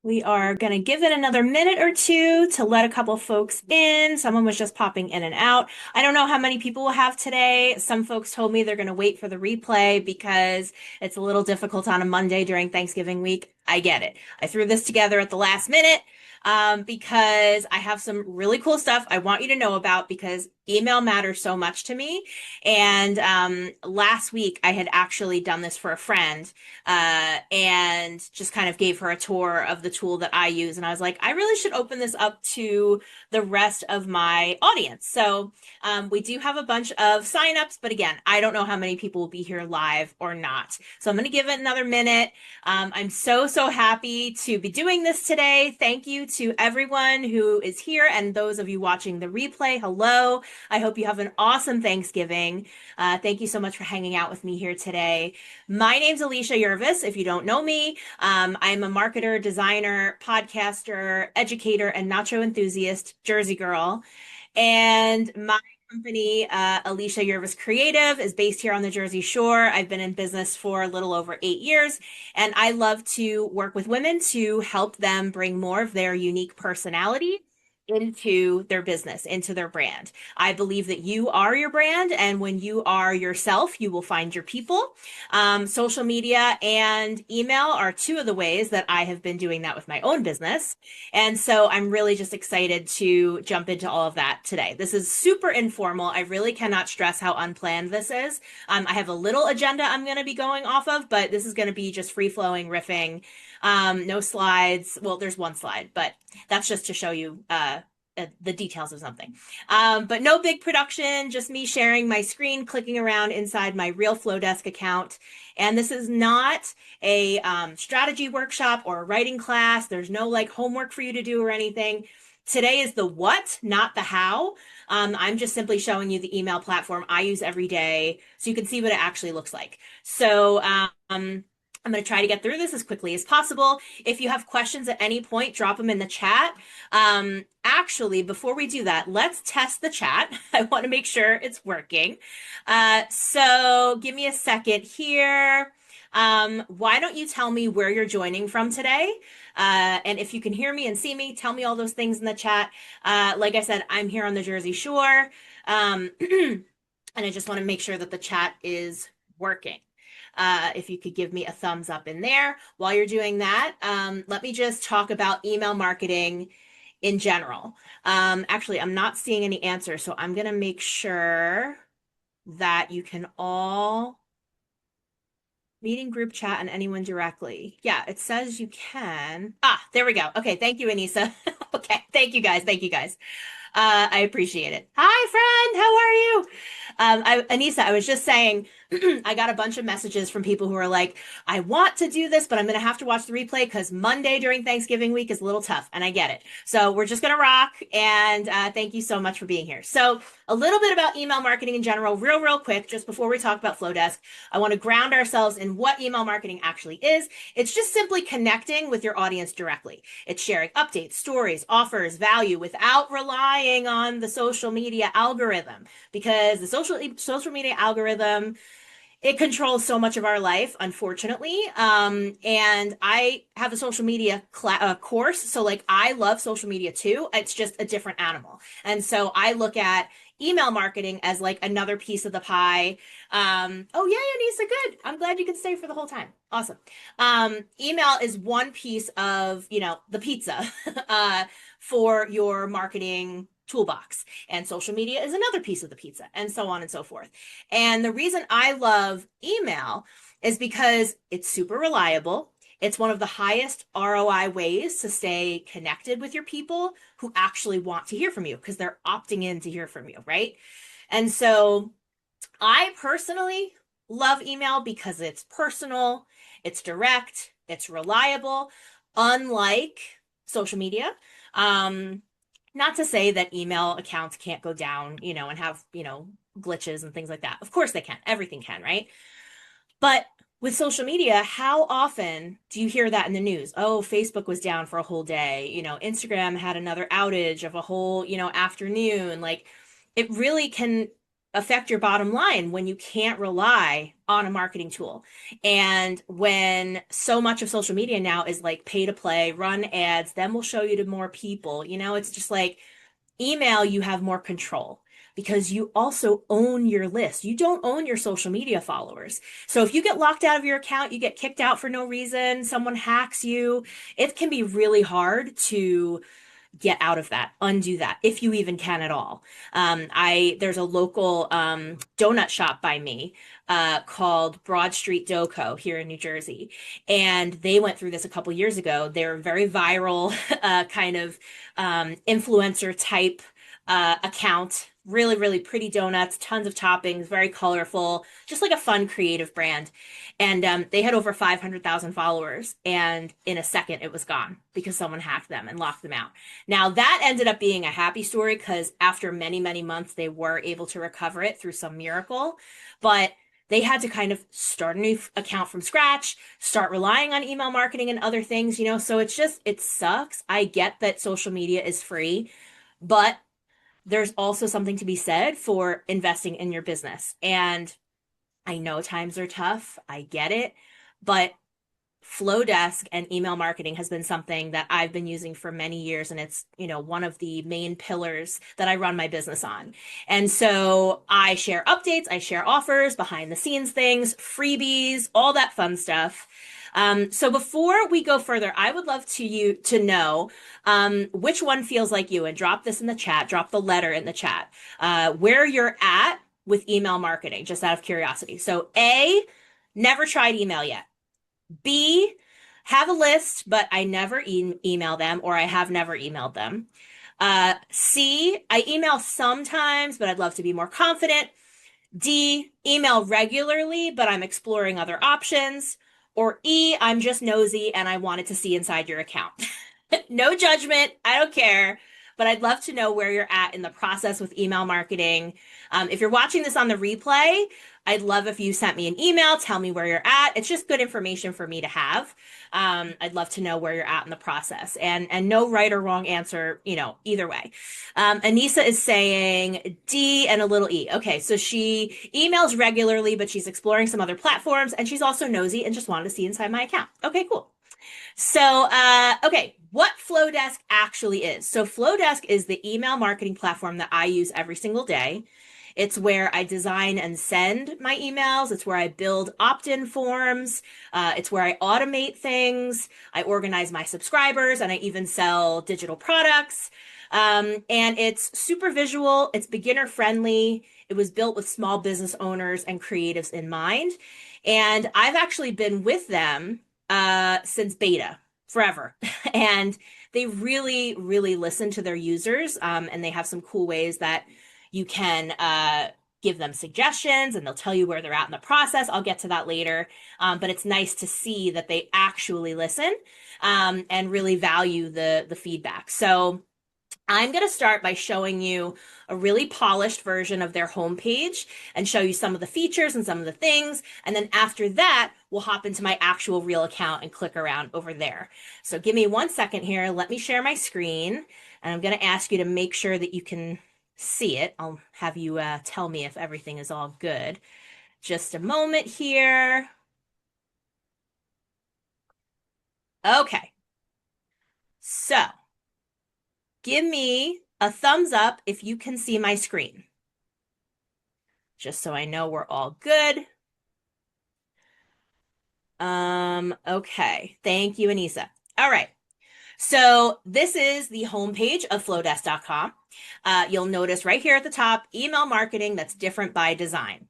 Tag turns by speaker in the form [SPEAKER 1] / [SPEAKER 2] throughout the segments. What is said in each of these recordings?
[SPEAKER 1] We are going to give it another minute or two to let a couple folks in. Someone was just popping in and out. I don't know how many people we'll have today. Some folks told me they're going to wait for the replay because it's a little difficult on a Monday during Thanksgiving week. I get it. I threw this together at the last minute because I have some really cool stuff I want you to know about because email matters so much to me. And last week I had actually done this for a friend and just kind of gave her a tour of the tool that I use. And I was like, I really should open this up to the rest of my audience. So we do have a bunch of signups, but again, I don't know how many people will be here live or not. So I'm going to give it another minute. I'm so happy to be doing this today. Thank you to everyone who is here and those of you watching the replay. Hello. I hope you have an awesome Thanksgiving. Thank you so much for hanging out with me here today. My name's Alicia Yervis. If you don't know me, I'm a marketer, designer, podcaster, educator, and nacho enthusiast, Jersey girl. And my company, Alicia Yervis Creative, is based here on the Jersey Shore. I've been in business for a little over 8 years, and I love to work with women to help them bring more of their unique personality into their business, into their brand. I believe that you are your brand, and when you are yourself, you will find your people. Social media and email are two of the ways that I have been doing that with my own business. And so I'm really just excited to jump into all of that today. This is super informal. I really cannot stress how unplanned this is. I have a little agenda I'm going to be going off of, but this is going to be just free flowing riffing. No slides. Well, there's one slide, but that's just to show you the details of something. But no big production, just me sharing my screen, clicking around inside my real Flodesk account. And this is not a strategy workshop or a writing class. There's no like homework for you to do or anything. Today is the what, not the how. I'm just simply showing you the email platform I use every day so you can see what it actually looks like. So I'm going to try to get through this as quickly as possible. If you have questions at any point, drop them in the chat. Actually, before we do that, let's test the chat. I want to make sure it's working. So give me a second here. Why don't you tell me where you're joining from today? And if you can hear me and see me, tell me all those things in the chat. Like I said, I'm here on the Jersey Shore. And I just want to make sure that the chat is working. If you could give me a thumbs up in there. While you're doing that, let me just talk about email marketing in general. Actually, I'm not seeing any answers, so I'm going to make sure that you can all meeting group chat and anyone directly. Yeah, it says you can. Ah, there we go. Okay, thank you, Anissa. Okay, thank you guys. Thank you guys. I appreciate it. Hi, friend. How are you? Anissa, I was just saying, I got a bunch of messages from people who are like, I want to do this, but I'm going to have to watch the replay because Monday during Thanksgiving week is a little tough, and I get it. So we're just going to rock, and thank you so much for being here. So a little bit about email marketing in general, real quick, just before we talk about Flodesk. I want to ground ourselves in what email marketing actually is. It's just simply connecting with your audience directly. It's sharing updates, stories, offers, value without relying on the social media algorithm because the social media algorithm it controls so much of our life, unfortunately. And I have a social media course. So like I love social media too. It's just a different animal. And so I look at email marketing as like another piece of the pie. Oh yeah, Anissa, good. I'm glad you could stay for the whole time. Awesome. Email is one piece of, the pizza, for your marketing toolbox. And social media is another piece of the pizza, and so on and so forth. And the reason I love email is because it's super reliable. It's one of the highest ROI ways to stay connected with your people who actually want to hear from you because they're opting in to hear from you, right? And so I personally love email because it's personal, it's direct, it's reliable, unlike social media. Um, Not to say that email accounts can't go down, and have, glitches and things like that. Of course they can. Everything can, right? But with social media, how often do you hear that in the news? Oh, Facebook was down for a whole day. Instagram had another outage of a whole, afternoon. Like it really can affect your bottom line when you can't rely on a marketing tool. And when so much of social media now is like pay to play, run ads, then we'll show you to more people. It's just like email, you have more control because you also own your list. You don't own your social media followers. So if you get locked out of your account, you get kicked out for no reason, someone hacks you, it can be really hard to get out of that, undo that, if you even can at all. There's a local donut shop by me called Broad Street Dough Co. here in New Jersey, and they went through this a couple years ago. They're very viral, kind of influencer type account. Really, really pretty donuts, tons of toppings, very colorful, just like a fun, creative brand. And they had over 500,000 followers, and in a second, it was gone because someone hacked them and locked them out. Now, that ended up being a happy story because after many, many months, they were able to recover it through some miracle. But they had to kind of start a new account from scratch, start relying on email marketing and other things. So it sucks. I get that social media is free, but there's also something to be said for investing in your business. And I know times are tough. I get it. But Flodesk and email marketing has been something that I've been using for many years, and it's, one of the main pillars that I run my business on. And so I share updates, I share offers, behind the scenes things, freebies, all that fun stuff. So before we go further, I would love to know which one feels like you, and drop this in the chat, drop the letter in the chat, where you're at with email marketing, just out of curiosity. So A, never tried email yet. B, have a list, but I never email them, or I have never emailed them. C, I email sometimes, but I'd love to be more confident. D, email regularly, but I'm exploring other options. Or E, I'm just nosy and I wanted to see inside your account. No judgment. I don't care. But I'd love to know where you're at in the process with email marketing. If you're watching this on the replay, I'd love if you sent me an email, tell me where you're at. It's just good information for me to have. I'd love to know where you're at in the process, and no right or wrong answer, either way. Anissa is saying D and a little E. Okay, so she emails regularly, but she's exploring some other platforms, and she's also nosy and just wanted to see inside my account. Okay, cool. So, okay, what Flodesk actually is. So Flodesk is the email marketing platform that I use every single day. It's where I design and send my emails. It's where I build opt-in forms. It's where I automate things. I organize my subscribers, and I even sell digital products. And it's super visual. It's beginner friendly. It was built with small business owners and creatives in mind. And I've actually been with them since beta, forever. And they really, really listen to their users. And they have some cool ways that you can give them suggestions, and they'll tell you where they're at in the process. I'll get to that later. But it's nice to see that they actually listen and really value the feedback. So I'm going to start by showing you a really polished version of their homepage and show you some of the features and some of the things. And then after that, we'll hop into my actual real account and click around over there. So give me 1 second here. Let me share my screen. And I'm going to ask you to make sure that you can see it. I'll have you tell me if everything is all good. Just a moment here. Okay. So give me a thumbs up if you can see my screen, just so I know we're all good. Okay. Thank you, Anissa. All right. So this is the homepage of Flodesk.com. You'll notice right here at the top, email marketing that's different by design.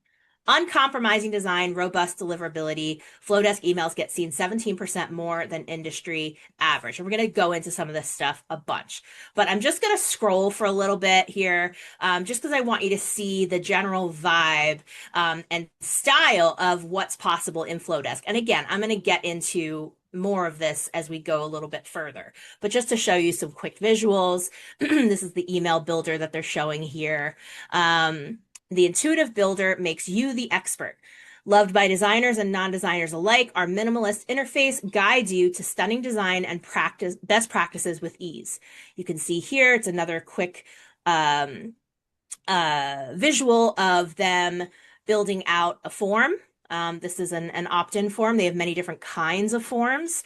[SPEAKER 1] Uncompromising design, robust deliverability. Flodesk emails get seen 17% more than industry average. And we're going to go into some of this stuff a bunch. But I'm just going to scroll for a little bit here, just because I want you to see the general vibe and style of what's possible in Flodesk. And again, I'm going to get into more of this as we go a little bit further. But just to show you some quick visuals, this is the email builder that they're showing here. The intuitive builder makes you the expert. Loved by designers and non-designers alike, our minimalist interface guides you to stunning design and best practices with ease. You can see here, it's another quick visual of them building out a form. This is an opt-in form. They have many different kinds of forms.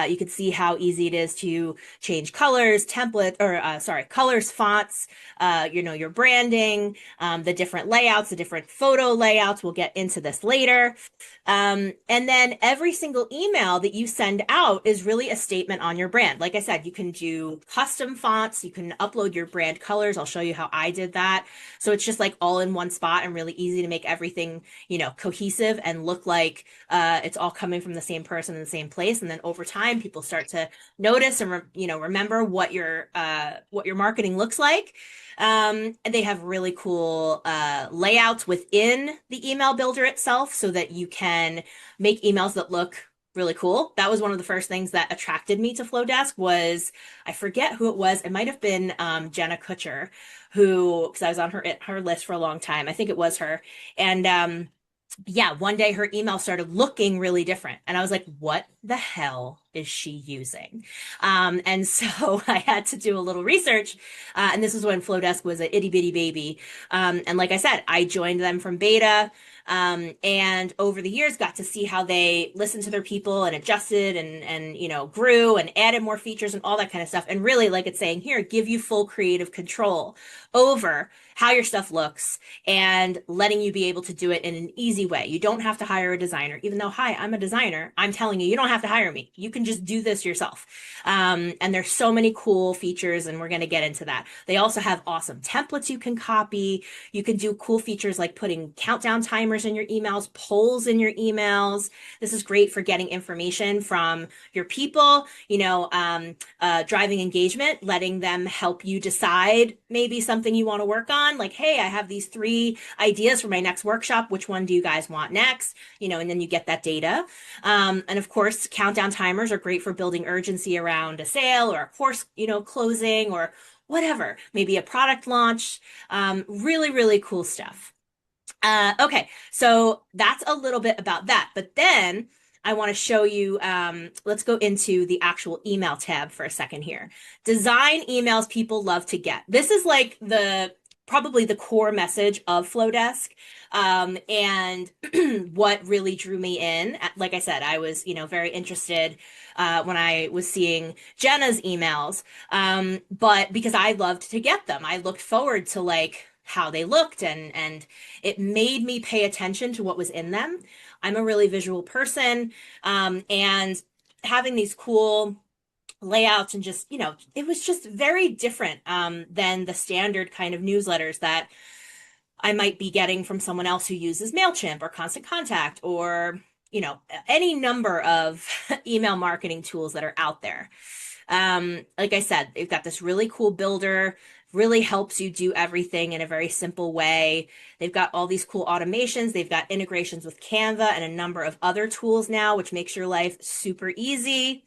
[SPEAKER 1] You can see how easy it is to change colors, colors, fonts, your branding, the different layouts, the different photo layouts. We'll get into this later. And then every single email that you send out is really a statement on your brand. Like I said, you can do custom fonts, you can upload your brand colors. I'll show you how I did that. So it's just like all in one spot and really easy to make everything, cohesive and look like it's all coming from the same person in the same place. And then over time, people start to notice and remember what your marketing looks like. And they have really cool layouts within the email builder itself so that you can make emails that look really cool. That was one of the first things that attracted me to Flodesk was, I forget who it was. It might have been Jenna Kutcher, because I was on her list for a long time. I think it was her. And yeah, one day her email started looking really different. And I was like, what the hell is she using? And so I had to do a little research. And this is when Flodesk was an itty bitty baby. And like I said, I joined them from beta. And over the years got to see how they listened to their people and adjusted and grew and added more features and all that kind of stuff. And really, like it's saying here, give you full creative control over how your stuff looks and letting you be able to do it in an easy way. You don't have to hire a designer, even though, hi, I'm a designer. I'm telling you, you don't have to hire me. You can just do this yourself. And there's so many cool features, and we're going to get into that. They also have awesome templates you can copy. You can do cool features like putting countdown timers in your emails, polls in your emails. This is great for getting information from your people, driving engagement, letting them help you decide maybe something you want to work on. Like, hey, I have these 3 ideas for my next workshop. Which one do you guys want next? And then you get that data. And of course, countdown timers are great for building urgency around a sale or a course, closing or whatever, maybe a product launch. Really, really cool stuff. Okay, so that's a little bit about that. But then I want to show you, let's go into the actual email tab for a second here. Design emails people love to get. This is like probably the core message of Flodesk. And what really drew me in, like I said, I was, very interested when I was seeing Jenna's emails. But because I loved to get them, I looked forward to like how they looked and it made me pay attention to what was in them. I'm a really visual person. And having these cool layouts and just, it was just very different than the standard kind of newsletters that I might be getting from someone else who uses MailChimp or Constant Contact or, any number of email marketing tools that are out there. Like I said, they've got this really cool builder, really helps you do everything in a very simple way. They've got all these cool automations. They've got integrations with Canva and a number of other tools now, which makes your life super easy.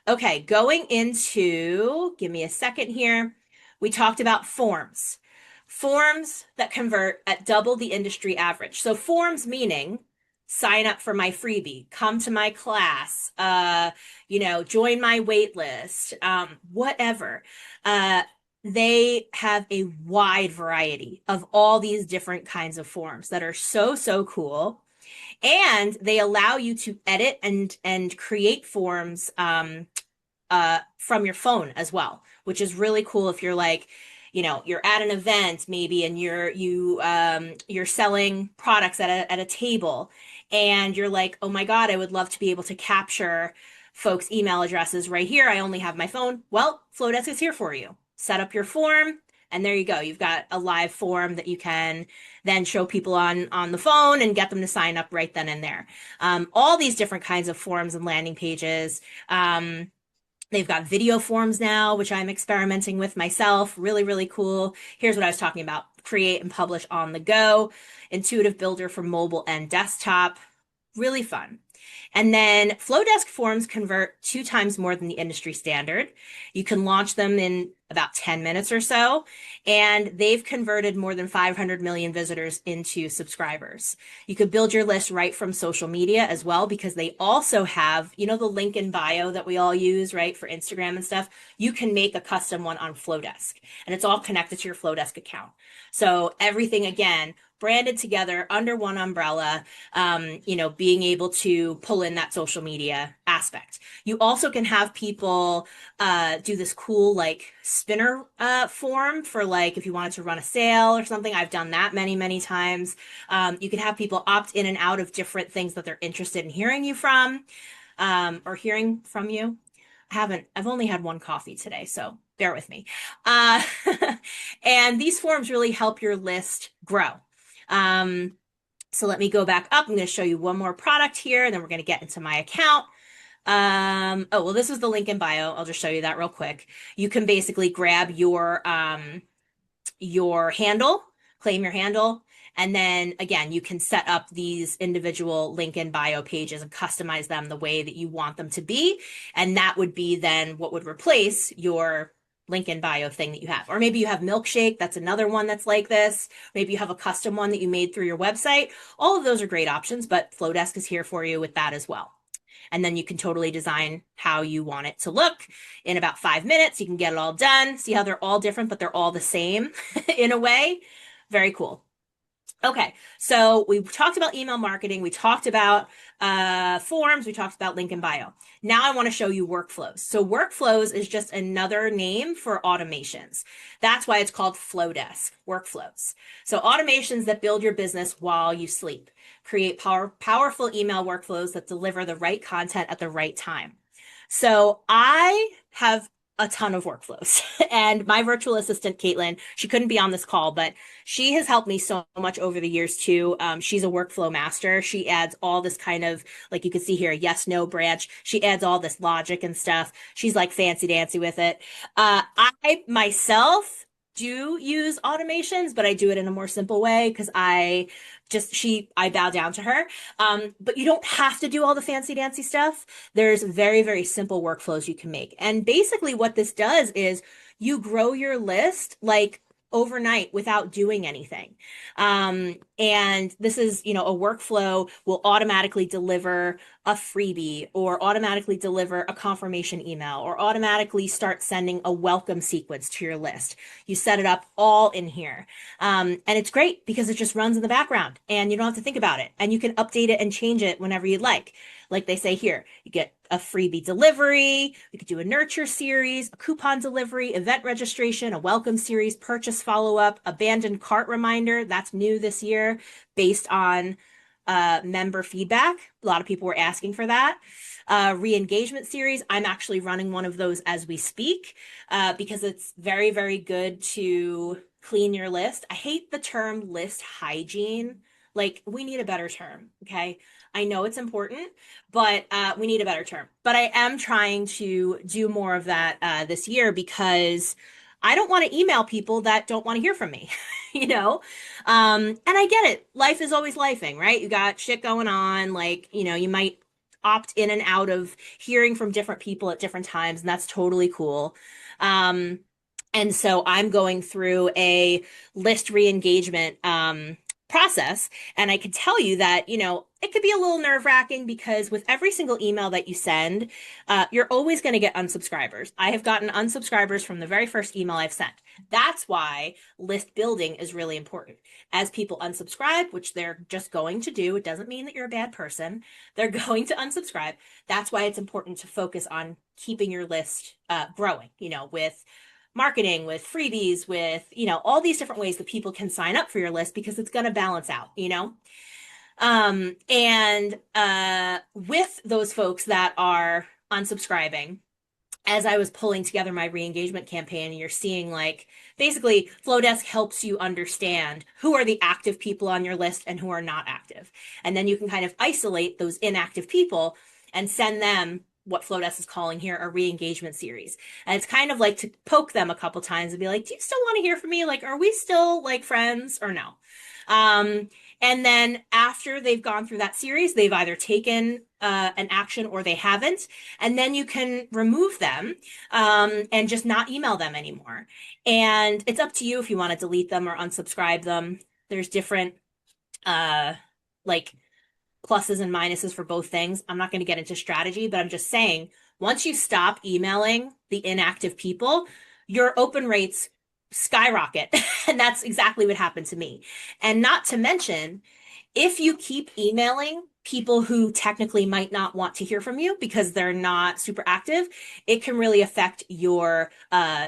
[SPEAKER 1] Okay, going into, give me a second here. We talked about forms. Forms that convert at double the industry average. So forms meaning sign up for my freebie, come to my class, join my wait list, whatever. They have a wide variety of all these different kinds of forms that are so, so cool. And they allow you to edit and create forms from your phone as well, which is really cool if you're like, you're at an event maybe and you're selling products at a table and you're like, oh my God, I would love to be able to capture folks' email addresses right here. I only have my phone. Well, Flodesk is here for you. Set up your form. And there you go. You've got a live form that you can then show people on the phone and get them to sign up right then and there. All these different kinds of forms and landing pages. They've got video forms now, which I'm experimenting with myself. Really, really cool. Here's what I was talking about. Create and publish on the go. Intuitive builder for mobile and desktop. Really fun. And then Flodesk forms convert 2 times more than the industry standard. You can launch them in about 10 minutes or so, and they've converted more than 500 million visitors into subscribers. You could build your list right from social media as well, because they also have, the link in bio that we all use, right, for Instagram and stuff. You can make a custom one on Flodesk, and it's all connected to your Flodesk account. So everything, again, branded together under one umbrella, being able to pull in that social media aspect. You also can have people do this cool like spinner form for like if you wanted to run a sale or something. I've done that many, many times. You can have people opt in and out of different things that they're interested in hearing you from or hearing from you. I've only had one coffee today, so bear with me. Uh, and these forms really help your list grow. Um, so let me go back up. I'm going to show you one more product here, and then we're going to get into my account. Oh, well, this is the link in bio. I'll just show you that real quick. You can basically grab your handle, claim your handle, and then again, you can set up these individual link in bio pages and customize them the way that you want them to be. And that would be then what would replace your link in bio thing that you have. Or maybe you have Milkshake. That's another one that's like this. Maybe you have a custom one that you made through your website. All of those are great options, but Flodesk is here for you with that as well. And then you can totally design how you want it to look in about 5 minutes. You can get it all done. See how they're all different, but they're all the same in a way. Very cool. Okay, so we talked about email marketing, we talked about forms, we talked about link in bio. Now I want to show you workflows. So workflows is just another name for automations. That's why it's called Flodesk, workflows. So automations that build your business while you sleep. Create powerful email workflows that deliver the right content at the right time. So I have a ton of workflows. And my virtual assistant, Caitlin, she couldn't be on this call, but she has helped me so much over the years too. She's a workflow master. She adds all this kind of, like you can see here, yes, no branch. She adds all this logic and stuff. She's like fancy dancy with it. I myself do use automations, but I do it in a more simple way because I bow down to her. But you don't have to do all the fancy dancy stuff. There's very, very simple workflows you can make. And basically what this does is you grow your list like overnight without doing anything. And this is, a workflow will automatically deliver a freebie or automatically deliver a confirmation email or automatically start sending a welcome sequence to your list. You set it up all in here. And it's great because it just runs in the background and you don't have to think about it. And you can update it and change it whenever you'd like. Like they say here, you get a freebie delivery, we could do a nurture series, a coupon delivery, event registration, a welcome series, purchase follow-up, abandoned cart reminder. That's new this year based on member feedback. A lot of people were asking for that. Re-engagement series. I'm actually running one of those as we speak because it's very, very good to clean your list. I hate the term list hygiene. Like, we need a better term, okay? I know it's important, but we need a better term. But I am trying to do more of that this year because I don't want to email people that don't want to hear from me, you know? And I get it. Life is always lifing, right? You got shit going on. Like, you might opt in and out of hearing from different people at different times, and that's totally cool. And so I'm going through a list re-engagement process. And I can tell you that, it could be a little nerve-wracking because with every single email that you send, you're always going to get unsubscribers. I have gotten unsubscribers from the very first email I've sent. That's why list building is really important. As people unsubscribe, which they're just going to do, it doesn't mean that you're a bad person. They're going to unsubscribe. That's why it's important to focus on keeping your list growing, with marketing, with freebies, with, all these different ways that people can sign up for your list because it's going to balance out, And with those folks that are unsubscribing, as I was pulling together my re-engagement campaign, you're seeing like basically Flodesk helps you understand who are the active people on your list and who are not active. And then you can kind of isolate those inactive people and send them what Flodesk is calling here a re-engagement series. And it's kind of like to poke them a couple times and be like, do you still want to hear from me? Like, are we still like friends or no? And then after they've gone through that series, they've either taken an action or they haven't. And then you can remove them and just not email them anymore. And it's up to you if you want to delete them or unsubscribe them. There's different uh, like pluses and minuses for both things. I'm not going to get into strategy, but I'm just saying once you stop emailing the inactive people, your open rates skyrocket. And that's exactly what happened to me. And not to mention, if you keep emailing people who technically might not want to hear from you because they're not super active, it can really affect your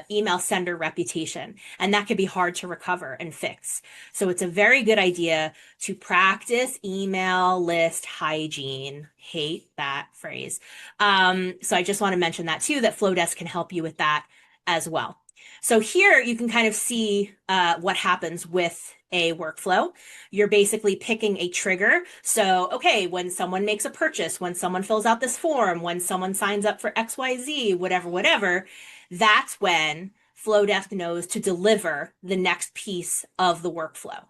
[SPEAKER 1] email sender reputation. And that can be hard to recover and fix. So it's a very good idea to practice email list hygiene. Hate that phrase. So I just want to mention that too, that Flodesk can help you with that as well. So here you can kind of see what happens with a workflow. You're basically picking a trigger. So, okay, when someone makes a purchase, when someone fills out this form, when someone signs up for XYZ, whatever, that's when Flodesk knows to deliver the next piece of the workflow.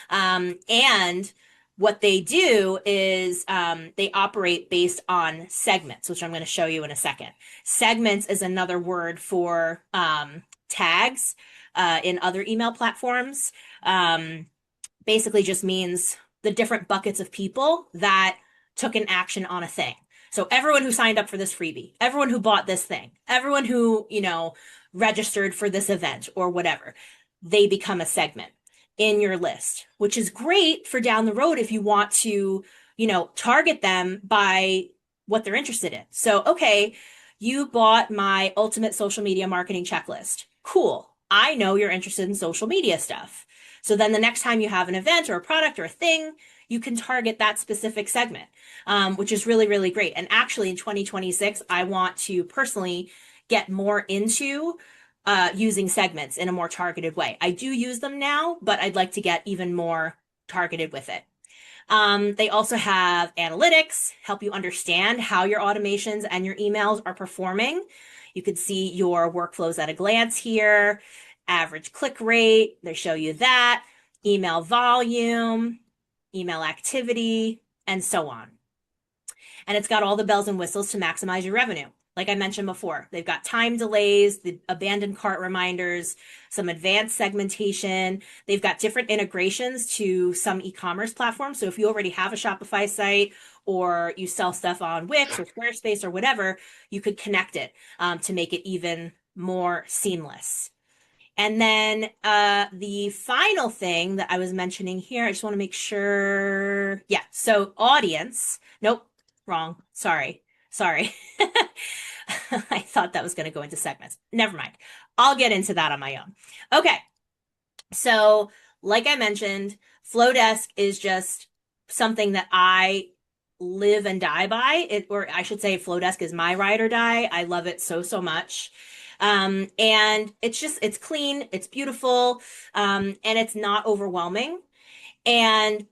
[SPEAKER 1] And what they do is they operate based on segments, which I'm going to show you in a second. Segments is another word for tags in other email platforms. Basically just means the different buckets of people that took an action on a thing. So everyone who signed up for this freebie, everyone who bought this thing, everyone who, registered for this event or whatever, they become a segment in your list, which is great for down the road if you want to, target them by what they're interested in. So, okay, you bought my ultimate social media marketing checklist. Cool. I know you're interested in social media stuff. So then the next time you have an event or a product or a thing, you can target that specific segment, which is really, really great. And actually in 2026, I want to personally get more into using segments in a more targeted way. I do use them now, but I'd like to get even more targeted with it. They also have analytics, help you understand how your automations and your emails are performing. You can see your workflows at a glance here, average click rate, they show you that, email volume, email activity, and so on. And it's got all the bells and whistles to maximize your revenue. Like I mentioned before, they've got time delays, the abandoned cart reminders, some advanced segmentation. They've got different integrations to some e-commerce platforms. So if you already have a Shopify site or you sell stuff on Wix or Squarespace or whatever, you could connect it to make it even more seamless. And then the final thing that I was mentioning here, I just want to make sure. Yeah, so audience. Nope, wrong. Sorry. I thought that was going to go into segments. Never mind. I'll get into that on my own. Okay. So, like I mentioned, Flodesk is just something that I live and die by. Or I should say, Flodesk is my ride or die. I love it so much. And it's clean, it's beautiful, and it's not overwhelming. And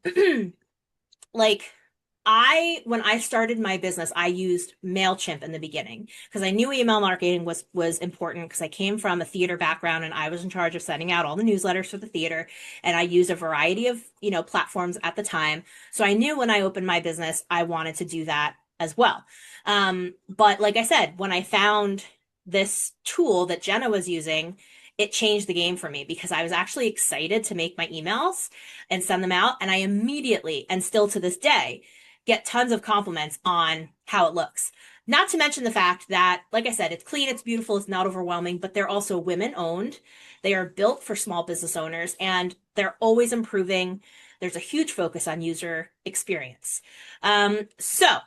[SPEAKER 1] when I started my business, I used MailChimp in the beginning because I knew email marketing was important because I came from a theater background and I was in charge of sending out all the newsletters for the theater. And I used a variety of, platforms at the time. So I knew when I opened my business, I wanted to do that as well. But like I said, when I found this tool that Jenna was using, it changed the game for me because I was actually excited to make my emails and send them out. And I immediately, and still to this day, get tons of compliments on how it looks. Not to mention the fact that, like I said, it's clean, it's beautiful, it's not overwhelming, but they're also women owned. They are built for small business owners and they're always improving. There's a huge focus on user experience. So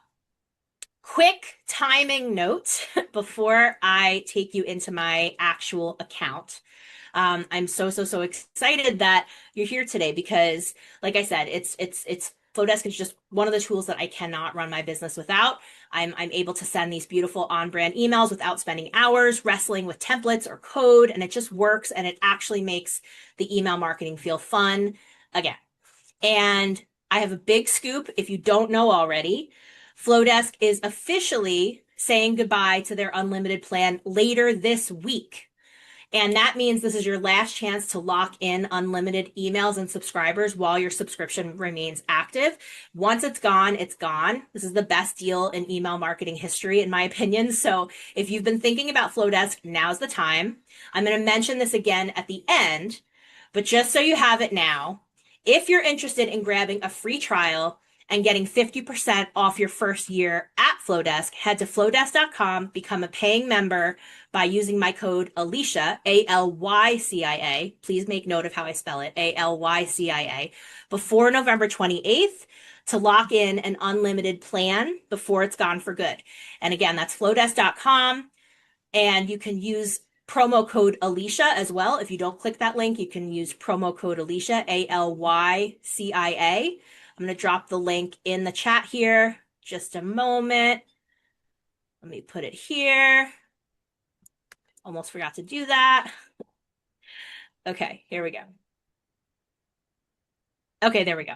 [SPEAKER 1] quick timing note before I take you into my actual account. I'm so excited that you're here today because, like I said, it's Flodesk is just one of the tools that I cannot run my business without. I'm able to send these beautiful on-brand emails without spending hours wrestling with templates or code, and it just works, and it actually makes the email marketing feel fun again. And I have a big scoop if you don't know already. Flodesk is officially saying goodbye to their unlimited plan later this week. And that means this is your last chance to lock in unlimited emails and subscribers while your subscription remains active. Once it's gone, it's gone. This is the best deal in email marketing history, in my opinion. So if you've been thinking about Flodesk, now's the time. I'm going to mention this again at the end, but just so you have it now, if you're interested in grabbing a free trial and getting 50% off your first year at Flodesk, head to flodesk.com, become a paying member by using my code Alicia, ALYCIA. Please make note of how I spell it, ALYCIA, before November 28th to lock in an unlimited plan before it's gone for good. And again, that's flodesk.com. And you can use promo code Alicia as well. If you don't click that link, you can use promo code Alicia, ALYCIA. I'm going to drop the link in the chat here. Just a moment. Let me put it here. Almost forgot to do that. Okay, here we go. Okay, there we go.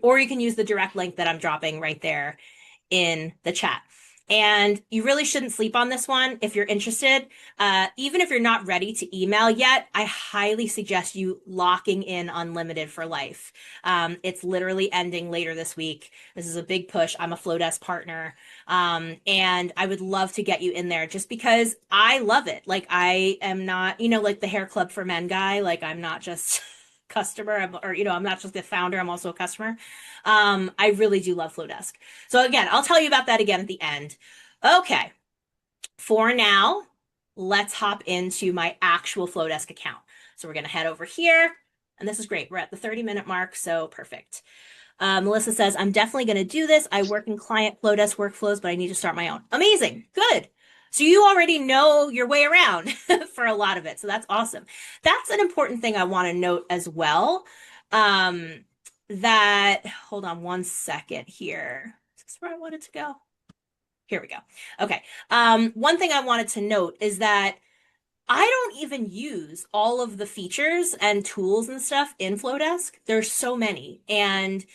[SPEAKER 1] Or you can use the direct link that I'm dropping right there in the chat. And you really shouldn't sleep on this one if you're interested. Even if you're not ready to email yet, I highly suggest you locking in unlimited for life. It's literally ending later this week. This is a big push. I'm a Flodesk partner. And I would love to get you in there just because I love it. Like I am not, like the hair club for men guy. Like I'm not just customer I'm not just the founder, I'm also a customer. I really do love Flodesk. So again, I'll tell you about that again at the end. Okay. For now, let's hop into my actual Flodesk account. So we're going to head over here and this is great. We're at the 30-minute mark. So perfect. Melissa says, I'm definitely going to do this. I work in client Flodesk workflows, but I need to start my own. Amazing. Good. So you already know your way around for a lot of it. So that's awesome. That's an important thing I want to note as well. Hold on one second here. Is this where I wanted to go? Here we go. Okay. One thing I wanted to note is that I don't even use all of the features and tools and stuff in Flodesk. There's so many. And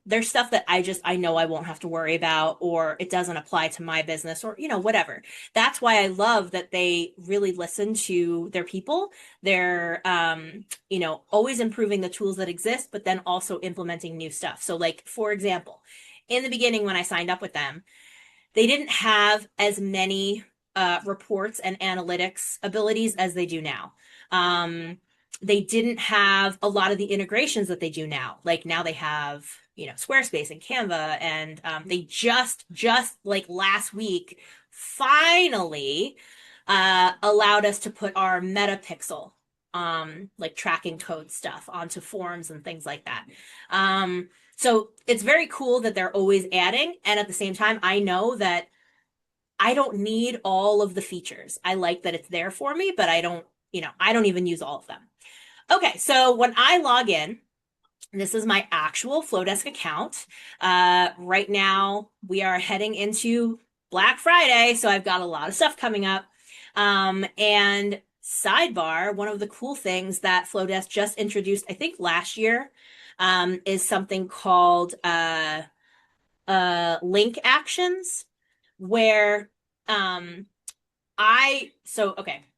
[SPEAKER 1] there's stuff that I know I won't have to worry about, or it doesn't apply to my business, or, whatever. That's why I love that they really listen to their people. They're, always improving the tools that exist, but then also implementing new stuff. So like, for example, in the beginning, when I signed up with them, they didn't have as many reports and analytics abilities as they do now. They didn't have a lot of the integrations that they do now. Like now they have, Squarespace and Canva, and they just like last week finally allowed us to put our meta pixel, like tracking code stuff onto forms and things like that. So it's very cool that they're always adding. And at the same time, I know that I don't need all of the features. I like that it's there for me, but I don't even use all of them. Okay, so when I log in, this is my actual Flodesk account. Right now, we are heading into Black Friday, so I've got a lot of stuff coming up. And sidebar, one of the cool things that Flodesk just introduced, I think last year, is something called link actions, where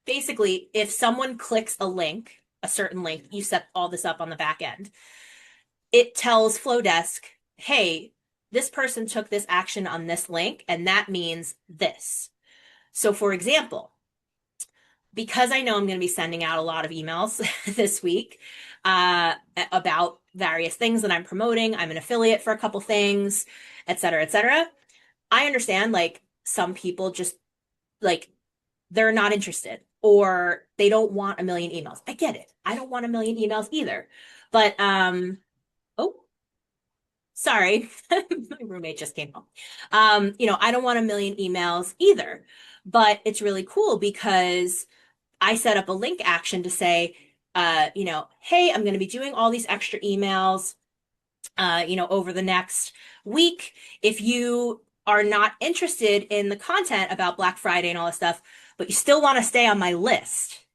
[SPEAKER 1] basically, if someone clicks a certain link, you set all this up on the back end, it tells Flodesk, hey, this person took this action on this link, and that means this. So for example, because I know I'm going to be sending out a lot of emails this week about various things that I'm promoting, I'm an affiliate for a couple things, et cetera, et cetera. I understand, like, some people just, like, they're not interested, or they don't want a million emails. I get it. I don't want a million emails either. But, sorry, my roommate just came home. I don't want a million emails either, but it's really cool because I set up a link action to say, hey, I'm going to be doing all these extra emails, over the next week. If you are not interested in the content about Black Friday and all this stuff, but you still want to stay on my list,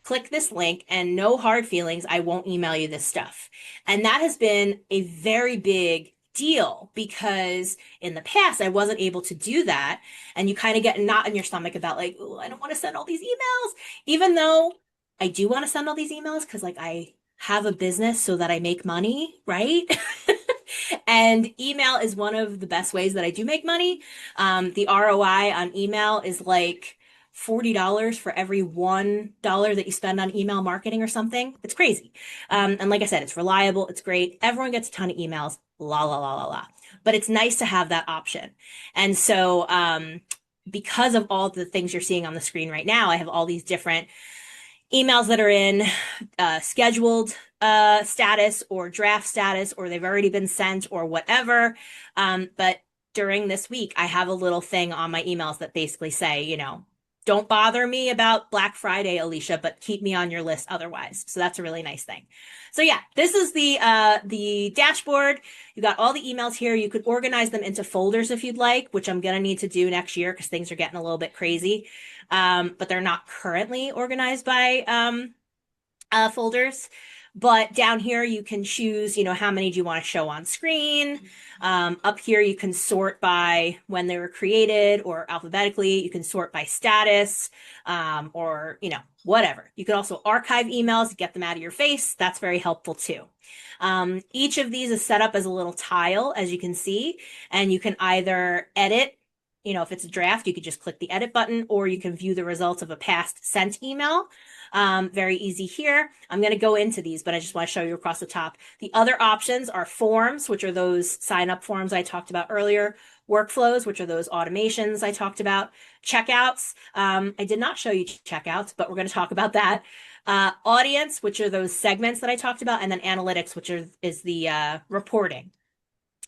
[SPEAKER 1] click this link, and no hard feelings, I won't email you this stuff. And that has been a very big deal because in the past I wasn't able to do that. And you kind of get a knot in your stomach about like, oh, I don't want to send all these emails, even though I do want to send all these emails because like I have a business so that I make money, right? And email is one of the best ways that I do make money. The ROI on email is like $40 for every $1 that you spend on email marketing or something. It's crazy. And like I said, it's reliable. It's great. Everyone gets a ton of emails, la, la, la, la, la. But it's nice to have that option. And so, because of all the things you're seeing on the screen right now, I have all these different emails that are in scheduled status or draft status, or they've already been sent or whatever. But during this week, I have a little thing on my emails that basically say, don't bother me about Black Friday, Alicia, but keep me on your list otherwise. So that's a really nice thing. So yeah, this is the dashboard. You got all the emails here. You could organize them into folders if you'd like, which I'm gonna need to do next year because things are getting a little bit crazy. But they're not currently organized by folders. But down here, you can choose, how many do you want to show on screen? Up here, you can sort by when they were created or alphabetically. You can sort by status or, whatever. You can also archive emails, get them out of your face. That's very helpful too. Each of these is set up as a little tile, as you can see, and you can either edit. If it's a draft, you could just click the edit button, or you can view the results of a past sent email. Very easy here. I'm going to go into these, but I just want to show you across the top. The other options are forms, which are those sign up forms I talked about earlier. Workflows, which are those automations I talked about. Checkouts. I did not show you checkouts, but we're going to talk about that. Audience, which are those segments that I talked about, and then analytics, which is the reporting.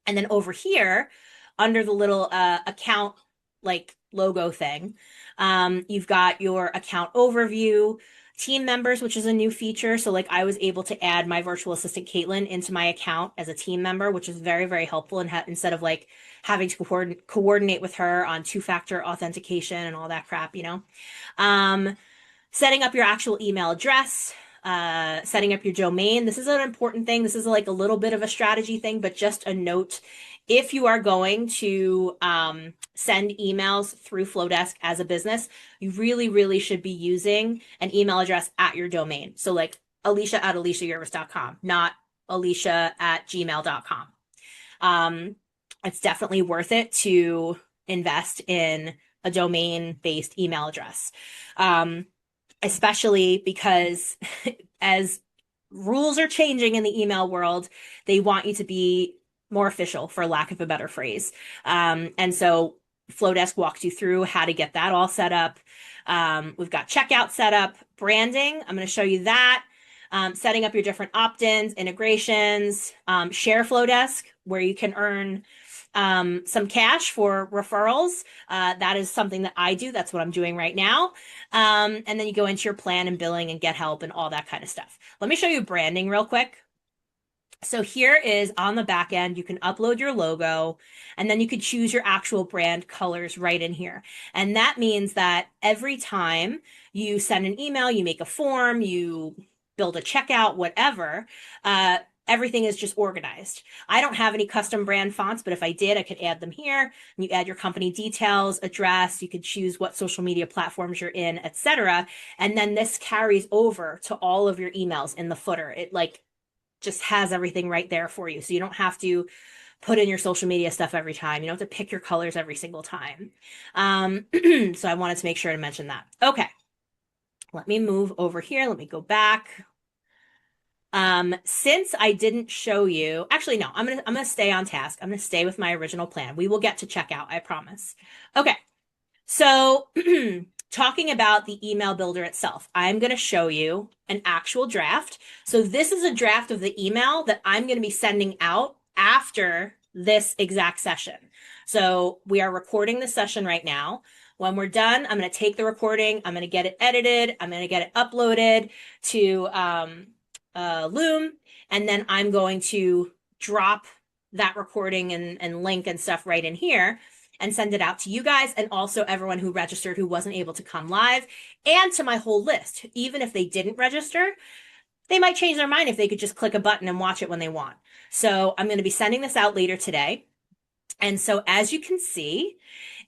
[SPEAKER 1] And then over here, under the little account like logo thing, you've got your account overview, team members, which is a new feature. So like I was able to add my virtual assistant Caitlin into my account as a team member, which is very, very helpful. And instead of like having to coordinate with her on two-factor authentication and all that crap, setting up your actual email address, setting up your domain. This is an important thing. This is like a little bit of a strategy thing, but just a note. If you are going to send emails through Flodesk as a business, you really, really should be using an email address at your domain. So like alicia@aliciayurvis.com, not alicia@gmail.com. It's definitely worth it to invest in a domain-based email address, especially because as rules are changing in the email world, they want you to be more official, for lack of a better phrase. And so Flodesk walks you through how to get that all set up. We've got checkout set up, branding. I'm going to show you that. Setting up your different opt-ins, integrations, share Flodesk, where you can earn some cash for referrals. That is something that I do. That's what I'm doing right now. And then you go into your plan and billing and get help and all that kind of stuff. Let me show you branding real quick. So here is on the back end, you can upload your logo and then you could choose your actual brand colors right in here. And that means that every time you send an email, you make a form, you build a checkout, whatever, everything is just organized. I don't have any custom brand fonts, but if I did, I could add them here. You add your company details, address, you could choose what social media platforms you're in, etc. And then this carries over to all of your emails in the footer. It like just has everything right there for you. So you don't have to put in your social media stuff every time. You don't have to pick your colors every single time. So I wanted to make sure to mention that. Okay. Let me move over here. Let me go back. Since I didn't show you, actually, no, I'm gonna stay on task. I'm gonna stay with my original plan. We will get to checkout, I promise. Okay. So talking about the email builder itself, I'm going to show you an actual draft. So this is a draft of the email that I'm going to be sending out after this exact session. So we are recording the session right now. When we're done, I'm going to take the recording. I'm going to get it edited. I'm going to get it uploaded to Loom. And then I'm going to drop that recording and link and stuff right in here and send it out to you guys and also everyone who registered who wasn't able to come live and to my whole list. Even if they didn't register, they might change their mind if they could just click a button and watch it when they want. So I'm going to be sending this out later today. And so as you can see,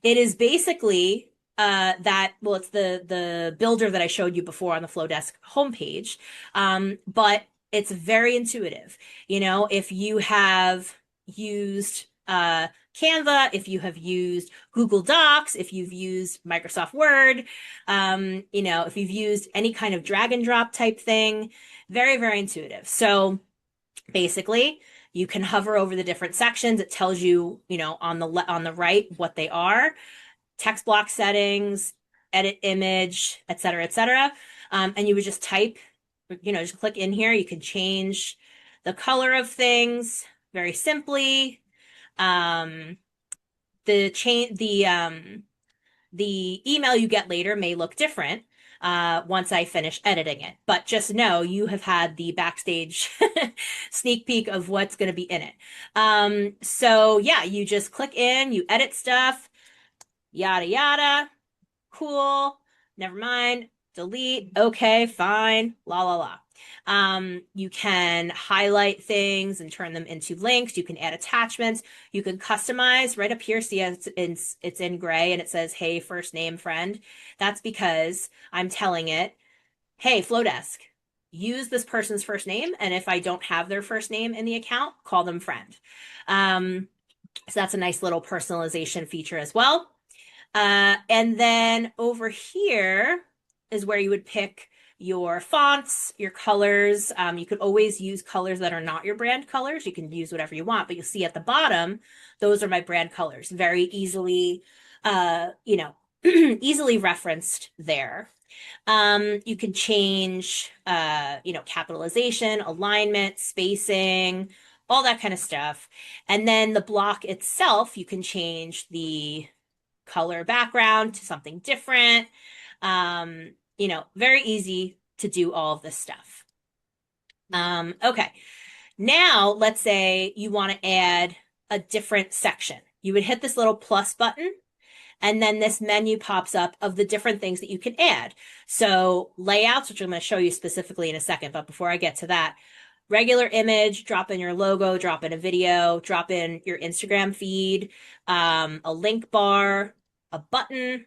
[SPEAKER 1] it is basically well, it's the builder that I showed you before on the Flodesk homepage, but it's very intuitive. You know, if you have used Canva, if you have used Google Docs, if you've used Microsoft Word, you know, if you've used any kind of drag and drop type thing, very, very intuitive. So basically, you can hover over the different sections. It tells you, you know, on the right what they are: text block settings, edit image, et cetera, et cetera. And you would just type, you know, just click in here. You can change the color of things very simply. Um, the chain, the email you get later may look different once I finish editing it. But just know you have had the backstage sneak peek of what's going to be in it. So yeah, you just click in, you edit stuff, yada yada. Cool. Never mind. Delete. Okay, fine. La la la. You can highlight things and turn them into links. You can add attachments. You can customize right up here. See, it's in gray and it says, "Hey, first name friend." That's because I'm telling it, "Hey, Flodesk, use this person's first name, and if I don't have their first name in the account, call them friend." So that's a nice little personalization feature as well. And then over here is where you would pick your fonts, your colors. You could always use colors that are not your brand colors. You can use whatever you want, but you'll see at the bottom, those are my brand colors. Very easily, you know, easily referenced there. You can change, you know, capitalization, alignment, spacing, all that kind of stuff. And then the block itself, you can change the color background to something different. You know, very easy to do all of this stuff. Okay. Now, let's say you want to add a different section. You would hit this little plus button, and then this menu pops up of the different things that you can add. So layouts, which I'm going to show you specifically in a second, but before I get to that, regular image, drop in your logo, drop in a video, drop in your Instagram feed, a link bar, a button.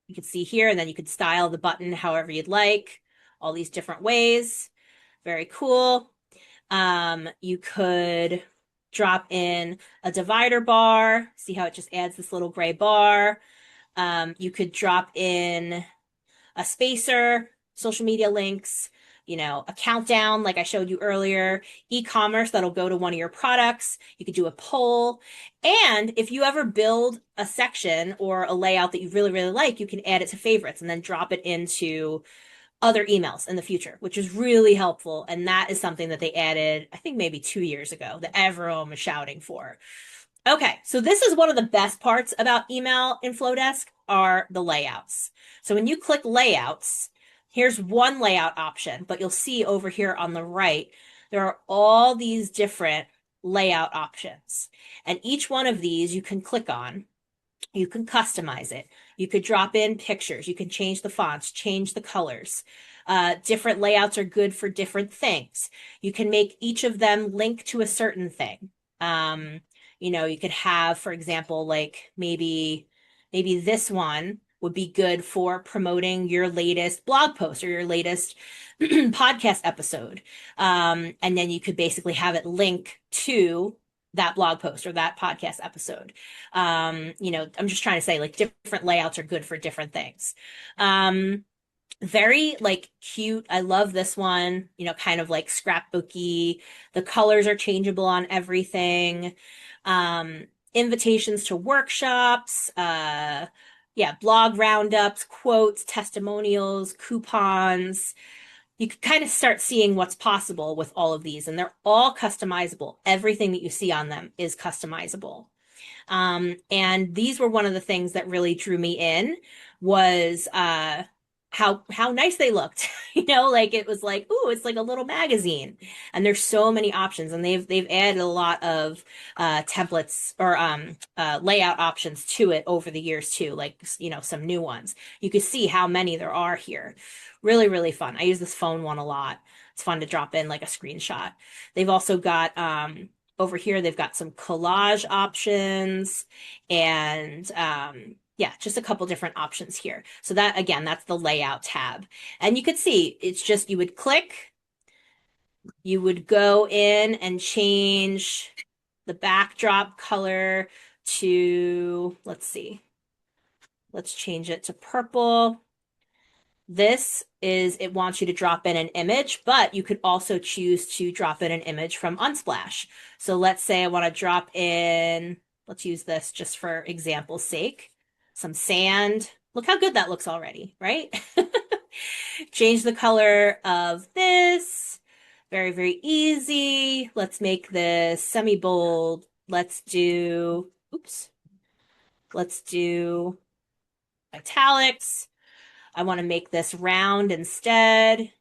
[SPEAKER 1] You can see here, and then you could style the button however you'd like, all these different ways. Very cool. You could drop in a divider bar. See how it just adds this little gray bar. You could drop in a spacer, social media links, you know, a countdown like I showed you earlier, e-commerce that'll go to one of your products. You could do a poll. And if you ever build a section or a layout that you really, really like, you can add it to favorites and then drop it into other emails in the future, which is really helpful. And that is something that they added, I think maybe 2 years ago, that everyone was shouting for. Okay, so this is one of the best parts about email in Flodesk are the layouts. So when you click layouts, here's one layout option, but you'll see over here on the right, there are all these different layout options. And each one of these you can click on. You can customize it. You could drop in pictures. You can change the fonts, change the colors. Different layouts are good for different things. You can make each of them link to a certain thing. You know, you could have, for example, like maybe this one would be good for promoting your latest blog post or your latest podcast episode. And then you could basically have it link to that blog post or that podcast episode. You know, I'm just trying to say like different layouts are good for different things. Very like cute. I love this one, you know, kind of like scrapbooky. The colors are changeable on everything. Invitations to workshops, yeah, blog roundups, quotes, testimonials, coupons. You can kind of start seeing what's possible with all of these, and they're all customizable. Everything that you see on them is customizable. And these were one of the things that really drew me in was how nice they looked. Like it was like, ooh, it's like a little magazine. And there's so many options, and they've added a lot of templates or layout options to it over the years too, like some new ones. You can see how many there are here. Really, really fun. I use this phone one a lot. It's fun to drop in like a screenshot. They've also got over here, they've got some collage options and yeah, just a couple different options here. So that, again, that's the layout tab. And you could see it's just you would click, you would go in and change the backdrop color to, let's see, let's change it to purple. This is, it wants you to drop in an image, but you could also choose to drop in an image from Unsplash. So let's say I want to drop in, let's use this just for example's sake, some sand. Look how good that looks already, right? Change the color of this. Very, very easy. Let's make this semi-bold. Let's do italics. I want to make this round instead.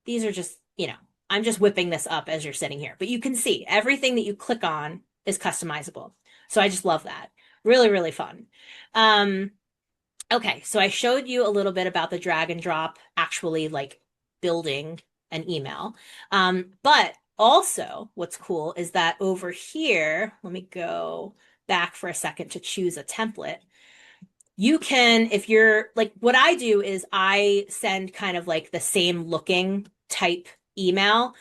[SPEAKER 1] These are just, I'm just whipping this up as you're sitting here, but you can see everything that you click on is customizable. So I just love that. Really, really fun. Okay, so I showed you a little bit about the drag and drop actually like building an email. But also what's cool is that over here, let me go back for a second to choose a template. You can, if you're like, what I do is I send kind of like the same looking type email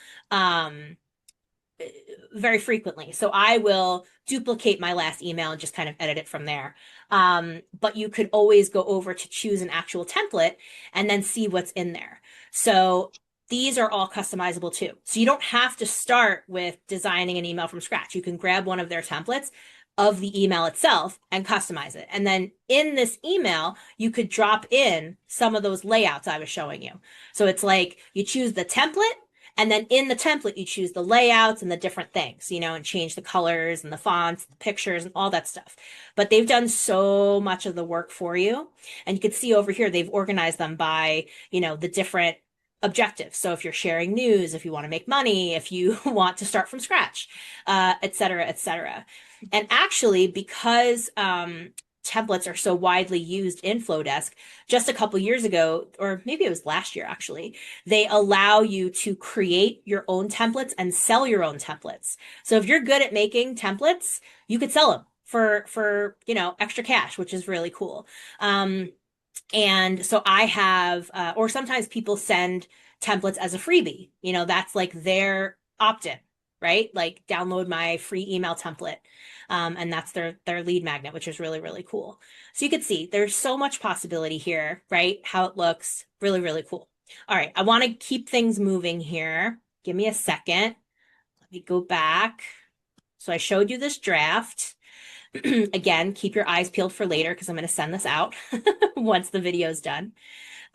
[SPEAKER 1] very frequently. So I will duplicate my last email and just kind of edit it from there. But you could always go over to choose an actual template and then see what's in there. So these are all customizable too. So you don't have to start with designing an email from scratch. You can grab one of their templates of the email itself and customize it. And then in this email, you could drop in some of those layouts I was showing you. So it's like you choose the template, and then in the template, you choose the layouts and the different things, and change the colors and the fonts, the pictures, and all that stuff. But they've done so much of the work for you. And you can see over here, they've organized them by, the different objectives. So if you're sharing news, if you want to make money, if you want to start from scratch, et cetera, et cetera. And actually, because templates are so widely used in Flodesk, just a couple years ago, or maybe it was last year actually, they allow you to create your own templates and sell your own templates. So if you're good at making templates, you could sell them for extra cash, which is really cool. And so I have, or sometimes people send templates as a freebie. That's like their opt-in, right? Like download my free email template. And that's their lead magnet, which is really, really cool. So you can see there's so much possibility here, right? How it looks, really, really cool. All right, I want to keep things moving here. Give me a second. Let me go back. So I showed you this draft. Again, keep your eyes peeled for later because I'm going to send this out once the video is done.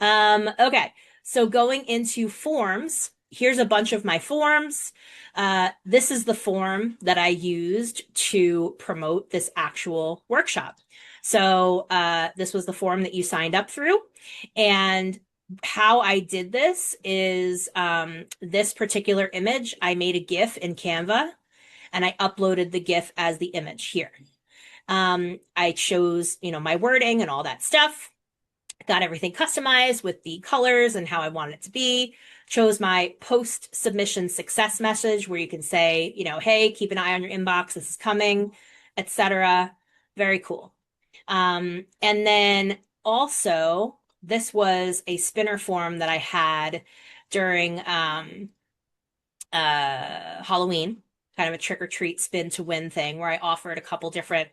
[SPEAKER 1] Okay, so going into forms, here's a bunch of my forms. This is the form that I used to promote this actual workshop. So this was the form that you signed up through. And how I did this is this particular image, I made a GIF in Canva and I uploaded the GIF as the image here. I chose, my wording and all that stuff. Got everything customized with the colors and how I want it to be. Chose my post submission success message where you can say, hey, keep an eye on your inbox. This is coming, etc. Very cool. And then also, this was a spinner form that I had during Halloween, kind of a trick or treat spin to win thing where I offered a couple different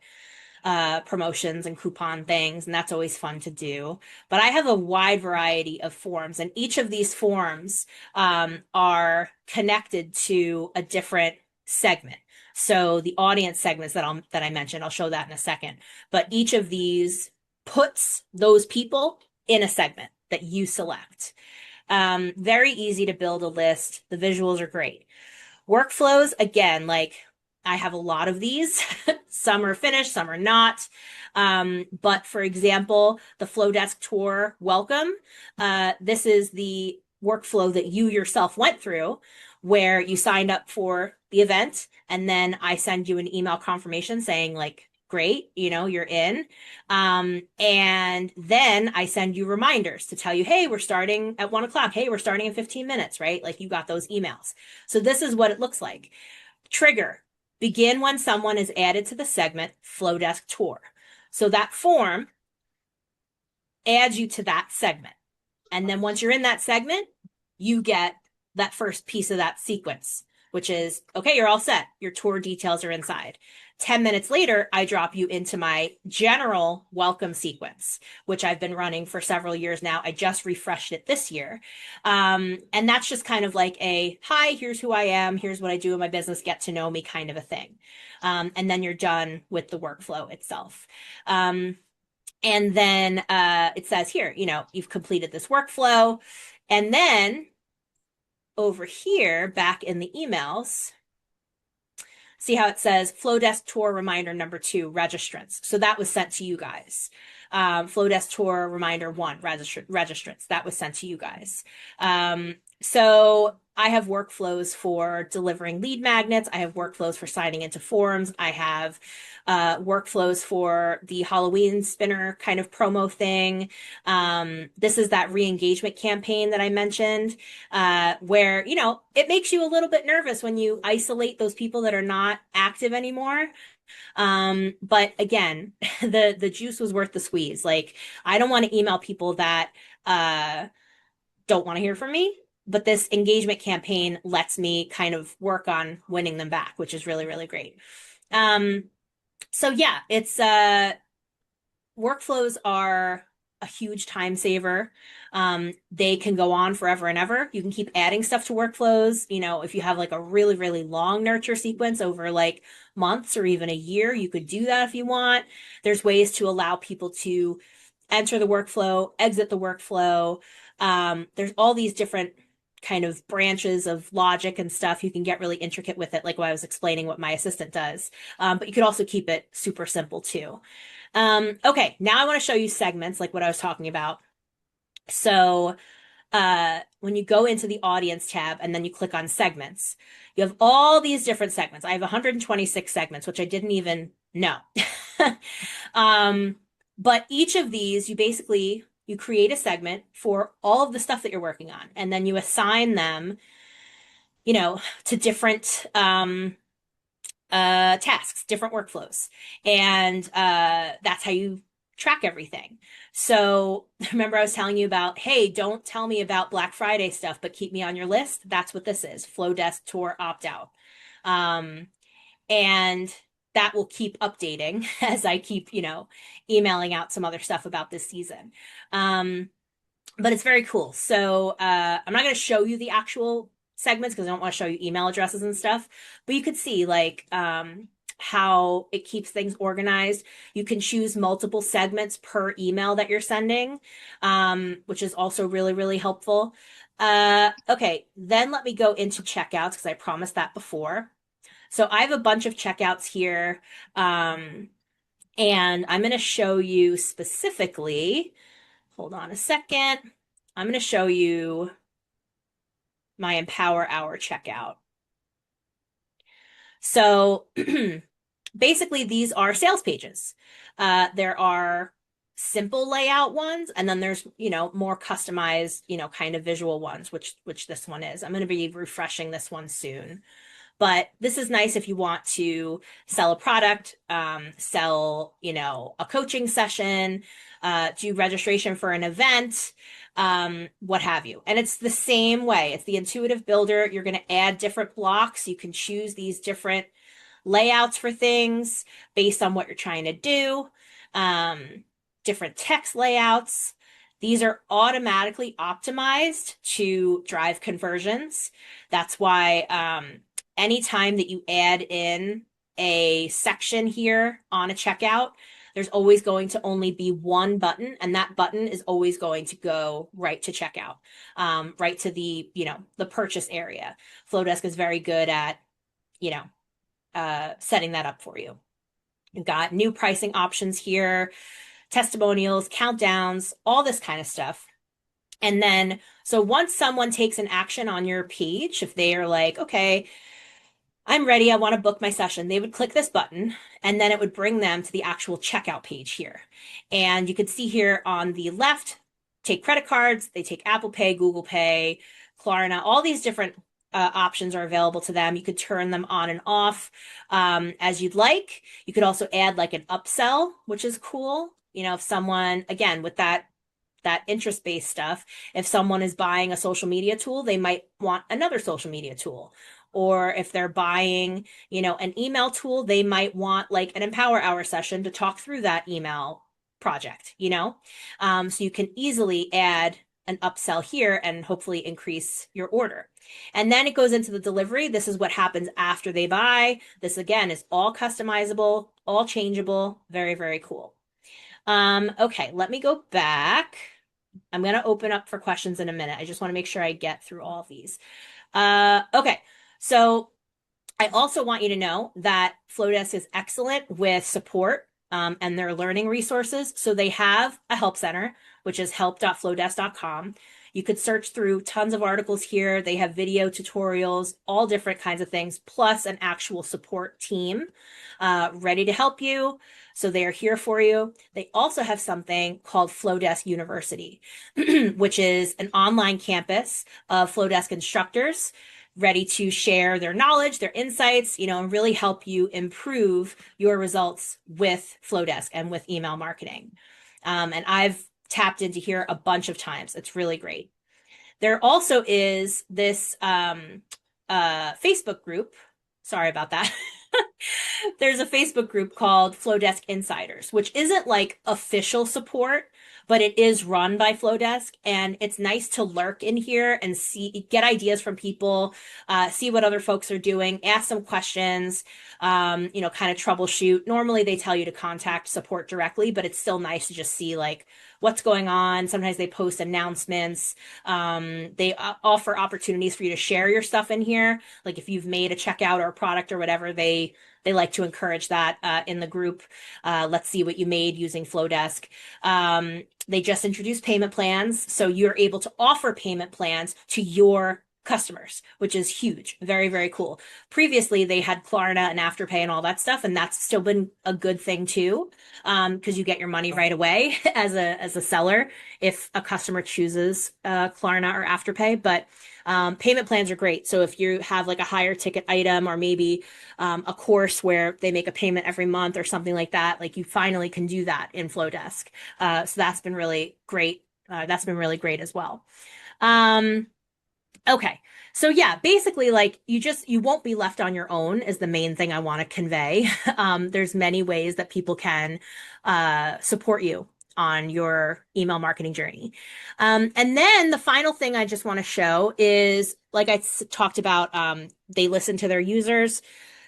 [SPEAKER 1] promotions and coupon things, and that's always fun to do. But I have a wide variety of forms, and each of these forms are connected to a different segment. So the audience segments that I mentioned, I'll show that in a second. But each of these puts those people in a segment that you select. Very easy to build a list. The visuals are great. Workflows, again, like I have a lot of these. Some are finished, some are not. But for example, the Flodesk Tour welcome, this is the workflow that you yourself went through where you signed up for the event and then I send you an email confirmation saying like, great, you're in. And then I send you reminders to tell you, hey, we're starting at 1 o'clock. Hey, we're starting in 15 minutes, right? Like you got those emails. So this is what it looks like. Trigger, begin when someone is added to the segment Flodesk Tour. So that form adds you to that segment. And then once you're in that segment, you get that first piece of that sequence, which is, okay, you're all set. Your tour details are inside. 10 minutes later, I drop you into my general welcome sequence, which I've been running for several years now. I just refreshed it this year. And that's just kind of like a, hi, here's who I am. Here's what I do in my business. Get to know me kind of a thing. And then you're done with the workflow itself. And then it says here, you've completed this workflow. And then over here, back in the emails, see how it says Flodesk Tour reminder number 2, registrants. So that was sent to you guys. Flodesk Tour reminder 1, registrants. That was sent to you guys. So I have workflows for delivering lead magnets. I have workflows for signing into forums. I have workflows for the Halloween spinner kind of promo thing. This is that re-engagement campaign that I mentioned, where, it makes you a little bit nervous when you isolate those people that are not active anymore. But again, the juice was worth the squeeze. Like, I don't want to email people that don't want to hear from me. But this engagement campaign lets me kind of work on winning them back, which is really, really great. So yeah, it's workflows are a huge time saver. They can go on forever and ever. You can keep adding stuff to workflows. If you have like a really, really long nurture sequence over like months or even a year, you could do that if you want. There's ways to allow people to enter the workflow, exit the workflow. There's all these different kind of branches of logic and stuff. You can get really intricate with it, like what I was explaining what my assistant does. But you could also keep it super simple too. Okay, now I want to show you segments like what I was talking about. So when you go into the audience tab and then you click on segments, you have all these different segments. I have 126 segments, which I didn't even know. But each of these, you create a segment for all of the stuff that you're working on, and then you assign them, to different tasks, different workflows. And that's how you track everything. So remember I was telling you about, hey, don't tell me about Black Friday stuff, but keep me on your list. That's what this is, Flodesk Tour opt-out. And that will keep updating as I keep, emailing out some other stuff about this season. But it's very cool. So I'm not going to show you the actual segments because I don't want to show you email addresses and stuff, but you could see like how it keeps things organized. You can choose multiple segments per email that you're sending, which is also really, really helpful. Okay, then let me go into checkouts because I promised that before. So I have a bunch of checkouts here, and I'm going to show you specifically, hold on a second. I'm going to show you my Empower Hour checkout. So basically these are sales pages. There are simple layout ones, and then there's, more customized, kind of visual ones, which this one is. I'm going to be refreshing this one soon. But this is nice if you want to sell a product, sell, a coaching session, do registration for an event, what have you. And it's the same way. It's the intuitive builder. You're going to add different blocks. You can choose these different layouts for things based on what you're trying to do, different text layouts. These are automatically optimized to drive conversions. That's why anytime that you add in a section here on a checkout, there's always going to only be one button, and that button is always going to go right to checkout, right to the, the purchase area. Flodesk is very good at, setting that up for you. You've got new pricing options here, testimonials, countdowns, all this kind of stuff. And then, so once someone takes an action on your page, if they are like, okay, I'm ready, I want to book my session, they would click this button and then it would bring them to the actual checkout page here. And you could see here on the left, take credit cards, they take Apple Pay, Google Pay, Klarna, all these different options are available to them. You could turn them on and off as you'd like. You could also add like an upsell, which is cool. You know, if someone, again, with that interest-based stuff, if someone is buying a social media tool, they might want another social media tool. Or if they're buying, you know, an email tool, they might want like an Empower Hour session to talk through that email project, you know? So you can easily add an upsell here and hopefully increase your order. And then it goes into the delivery. This is what happens after they buy. This again is all customizable, all changeable. Very, very cool. Okay, let me go back. I'm going to open up for questions in a minute. I just want to make sure I get through all of these. Okay, so I also want you to know that Flodesk is excellent with support and their learning resources. So they have a help center, which is help.flodesk.com. You could search through tons of articles here. They have video tutorials, all different kinds of things, plus an actual support team ready to help you. So they are here for you. They also have something called Flodesk University, which is an online campus of Flodesk instructors ready to share their knowledge, their insights, you know, and really help you improve your results with Flodesk and with email marketing. And I've tapped into here a bunch of times. It's really great. There also is this Facebook group. Sorry about that. There's a Facebook group called Flodesk Insiders, which isn't like official support, but it is run by Flodesk, and it's nice to lurk in here and see, get ideas from people, see what other folks are doing, ask some questions, you know, kind of troubleshoot. Normally they tell you to contact support directly, but it's still nice to just see like what's going on. Sometimes they post announcements. They offer opportunities for you to share your stuff in here. Like if you've made a checkout or a product or whatever, they like to encourage that in the group. Let's see what you made using Flodesk. They just introduced payment plans, so you're able to offer payment plans to your customers, which is huge. Very, very cool. Previously, they had Klarna and Afterpay and all that stuff, and that's still been a good thing too, because you get your money right away as a seller if a customer chooses Klarna or Afterpay. But payment plans are great. So if you have like a higher ticket item or maybe a course where they make a payment every month or something like that, like you finally can do that in Flodesk. So that's been really great. That's been really great as well. Okay. So yeah, basically like you won't be left on your own is the main thing I want to convey. There's many ways that people can support you on your email marketing journey. And then the final thing I just want to show is, like talked about, they listen to their users.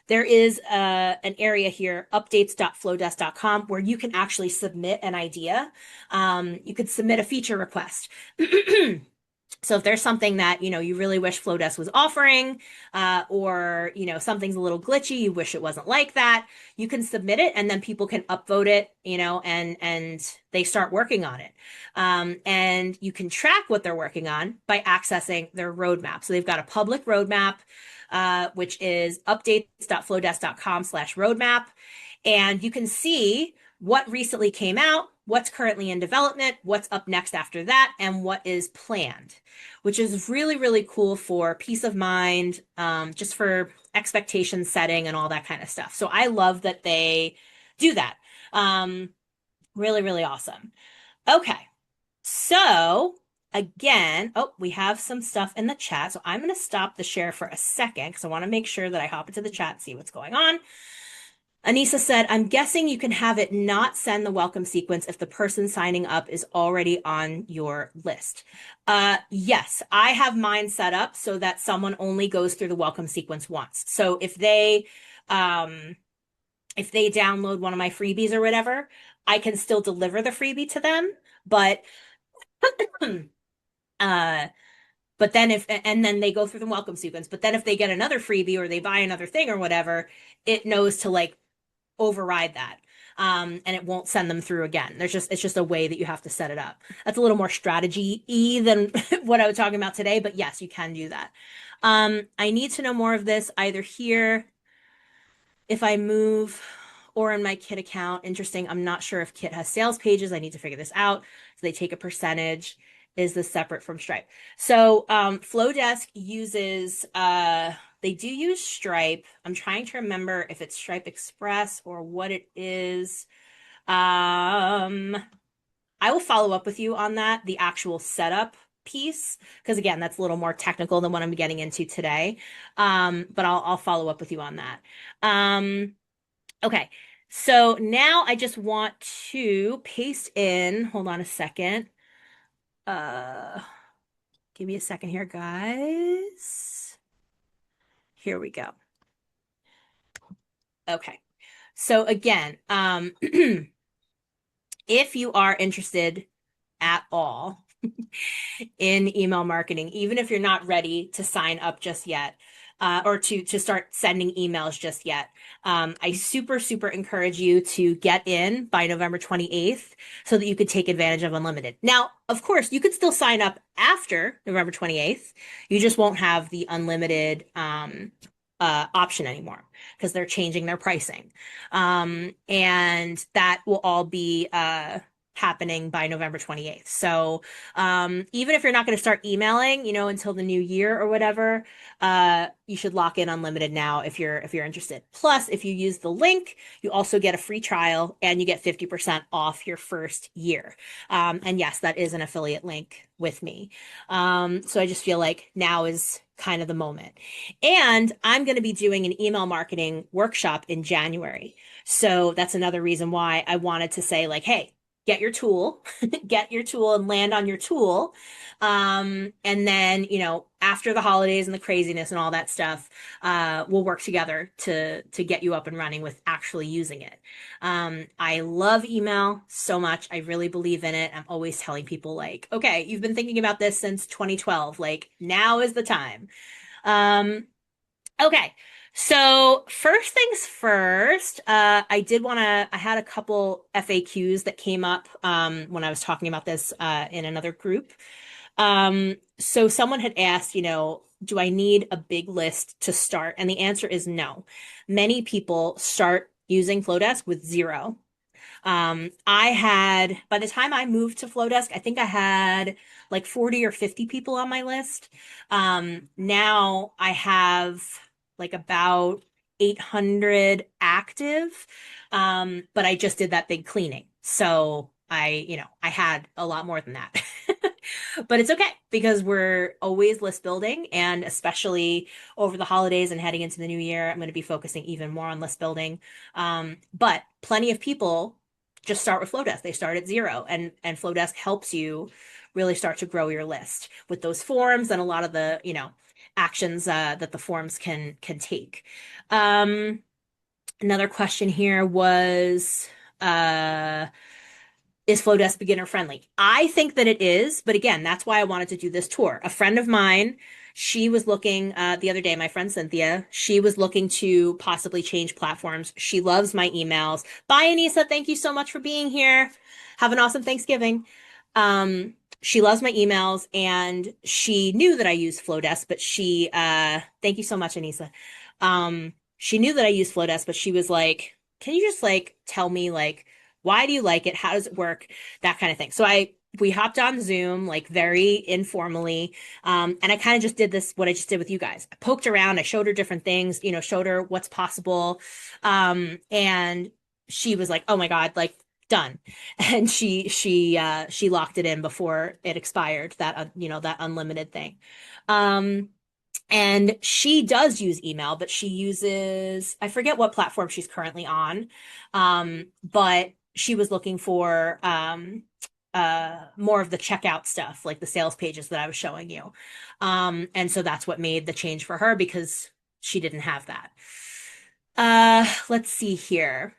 [SPEAKER 1] There is an area here, updates.flodesk.com, where you can actually submit an idea. You could submit a feature request. So if there's something that, you know, you really wish Flodesk was offering, or, you know, something's a little glitchy, you wish it wasn't like that, you can submit it and then people can upvote it, you know, and they start working on it. And you can track what they're working on by accessing their roadmap. So they've got a public roadmap, which is updates.flodesk.com/roadmap. And you can see what recently came out, what's currently in development, what's up next after that, and what is planned, which is really, really cool for peace of mind, just for expectation setting and all that kind of stuff. So I love that they do that. Really, really awesome. Okay. So again, oh, we have some stuff in the chat. So I'm going to stop the share for a second because I want to make sure that I hop into the chat and see what's going on. Anissa said, I'm guessing you can have it not send the welcome sequence if the person signing up is already on your list. Yes, I have mine set up so that someone only goes through the welcome sequence once. So if they download one of my freebies or whatever, I can still deliver the freebie to them, but But then and then they go through the welcome sequence. But then if they get another freebie or they buy another thing or whatever, it knows to like override that. And it won't send them through again. It's just a way that you have to set it up. That's a little more strategy-y than what I was talking about today, but yes, you can do that. I need to know more of this either here if I move or in my Kit account. Interesting. I'm not sure if Kit has sales pages. I need to figure this out. So they take a percentage. Is this separate from Stripe? So Flodesk uses they do use Stripe. I'm trying to remember if it's Stripe Express or what it is. Um, I will follow up with you on that, the actual setup piece, because again, that's a little more technical than what I'm getting into today. But I'll follow up with you on that. Um, okay. So now I just want to paste in, hold on a second. Uh, Give me a second here, guys. Here we go. Okay. So again, if you are interested at all in email marketing, even if you're not ready to sign up just yet, or to start sending emails just yet. I super encourage you to get in by November 28th so that you could take advantage of unlimited. Now, of course, you could still sign up after November 28th. You just won't have the unlimited option anymore because they're changing their pricing. And that will all be happening by November 28th. So even if you're not going to start emailing, until the new year or whatever, you should lock in unlimited now if you're interested. Plus, if you use the link, you also get a free trial and you get 50% off your first year. And yes, that is an affiliate link with me. So I just feel like now is kind of the moment. And I'm going to be doing an email marketing workshop in January. So that's another reason why I wanted to say like, hey, get your tool, get your tool and land on your tool. And then, after the holidays and the craziness and all that stuff, we'll work together to get you up and running with actually using it. I love email so much. I really believe in it. I'm always telling people like, okay, you've been thinking about this since 2012. Like now is the time. Um, Okay. So first things first, I had a couple FAQs that came up when I was talking about this in another group. So someone had asked, do I need a big list to start? And the answer is no. Many people start using Flodesk with zero. By the time I moved to Flodesk, I think I had like 40 or 50 people on my list. Now I have like about 800 active. But I just did that big cleaning. So I had a lot more than that. But it's okay because we're always list building, and especially over the holidays and heading into the new year, I'm going to be focusing even more on list building. But plenty of people just start with Flodesk. They start at zero, and Flodesk helps you really start to grow your list with those forms and a lot of the, actions that the forms can take. Another question here was, uh, is Flodesk beginner friendly? I think that it is, but again, that's why I wanted to do this tour. A friend of mine, she was looking the other day, my friend Cynthia, she was looking to possibly change platforms. She loves my emails. Bye, Anissa. Thank you so much for being here. Have an awesome Thanksgiving. She loves my emails and she knew that I used Flodesk, but thank you so much, Anissa. She knew that I used Flodesk, but she was like, can you just like tell me like, why do you like it? How does it work? That kind of thing. So we hopped on Zoom like very informally. And I kind of just did what I just did with you guys. I poked around, I showed her different things, showed her what's possible. And she was like, oh my God, like done. And she locked it in before it expired, that unlimited thing. And she does use email, but she uses, I forget what platform she's currently on. But she was looking for more of the checkout stuff, like the sales pages that I was showing you. And so that's what made the change for her because she didn't have that. Let's see here.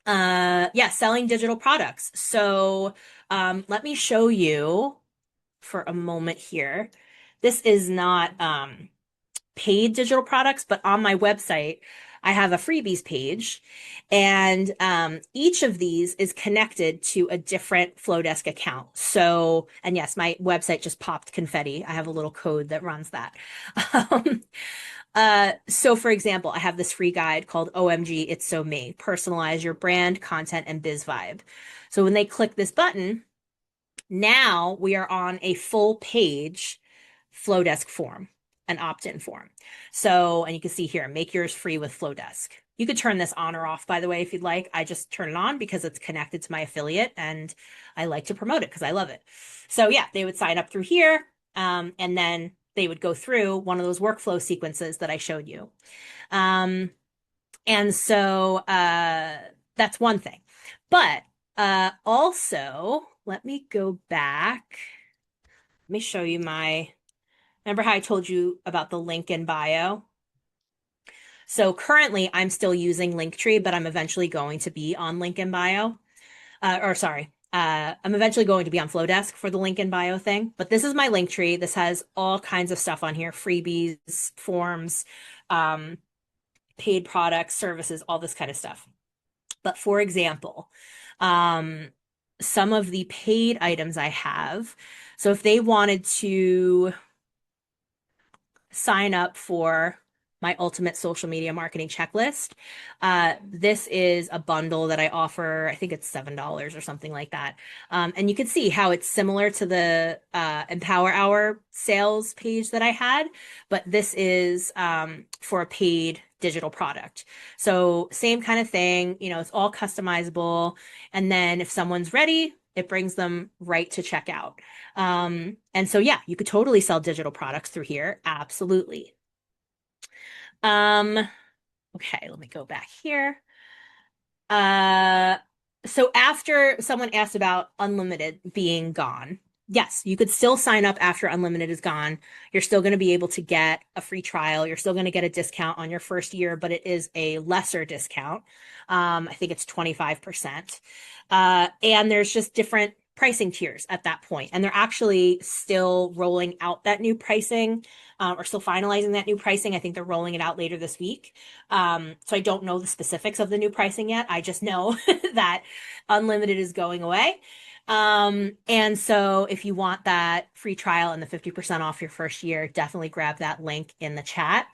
[SPEAKER 1] Yeah, selling digital products. So let me show you for a moment here. this is not paid digital products, but on my website, I have a freebies page, and each of these is connected to a different Flodesk account. So, and yes, my website just popped confetti. I have a little code that runs that. Um, so for example, I have this free guide called OMG, It's So Me, Personalize Your Brand, Content, and Biz Vibe. So when they click this button, now we are on a full page Flodesk form, an opt-in form. So, and you can see here, make yours free with Flodesk. You could turn this on or off, by the way, if you'd like. I just turn it on because it's connected to my affiliate and I like to promote it because I love it. So yeah, they would sign up through here, and then they would go through one of those workflow sequences that I showed you. Um, and so that's one thing. But also, let me go back. Let me show you my. Remember how I told you about the link in bio? So currently, I'm still using Linktree, but I'm eventually going to be on link in bio. Or sorry, I'm eventually going to be on Flodesk for the link in bio thing. But this is my Linktree. This has all kinds of stuff on here: freebies, forms, um, paid products, services, all this kind of stuff. But for example, um, some of the paid items I have. So if they wanted to sign up for my ultimate social media marketing checklist. This is a bundle that I offer. I think it's $7 or something like that. And you can see how it's similar to the Empower Hour sales page that I had, but this is for a paid digital product. So same kind of thing, it's all customizable. And then if someone's ready, it brings them right to checkout. And so, yeah, you could totally sell digital products through here. Absolutely. Um, okay, let me go back here. Uh, so after someone asked about unlimited being gone, yes, you could still sign up after unlimited is gone. You're still going to be able to get a free trial. You're still going to get a discount on your first year, but it is a lesser discount. I think it's 25%. And there's just different pricing tiers at that point. And they're actually still rolling out that new pricing, or still finalizing that new pricing. I think they're rolling it out later this week. So I don't know the specifics of the new pricing yet. I just know that unlimited is going away. And so if you want that free trial and the 50% off your first year, definitely grab that link in the chat.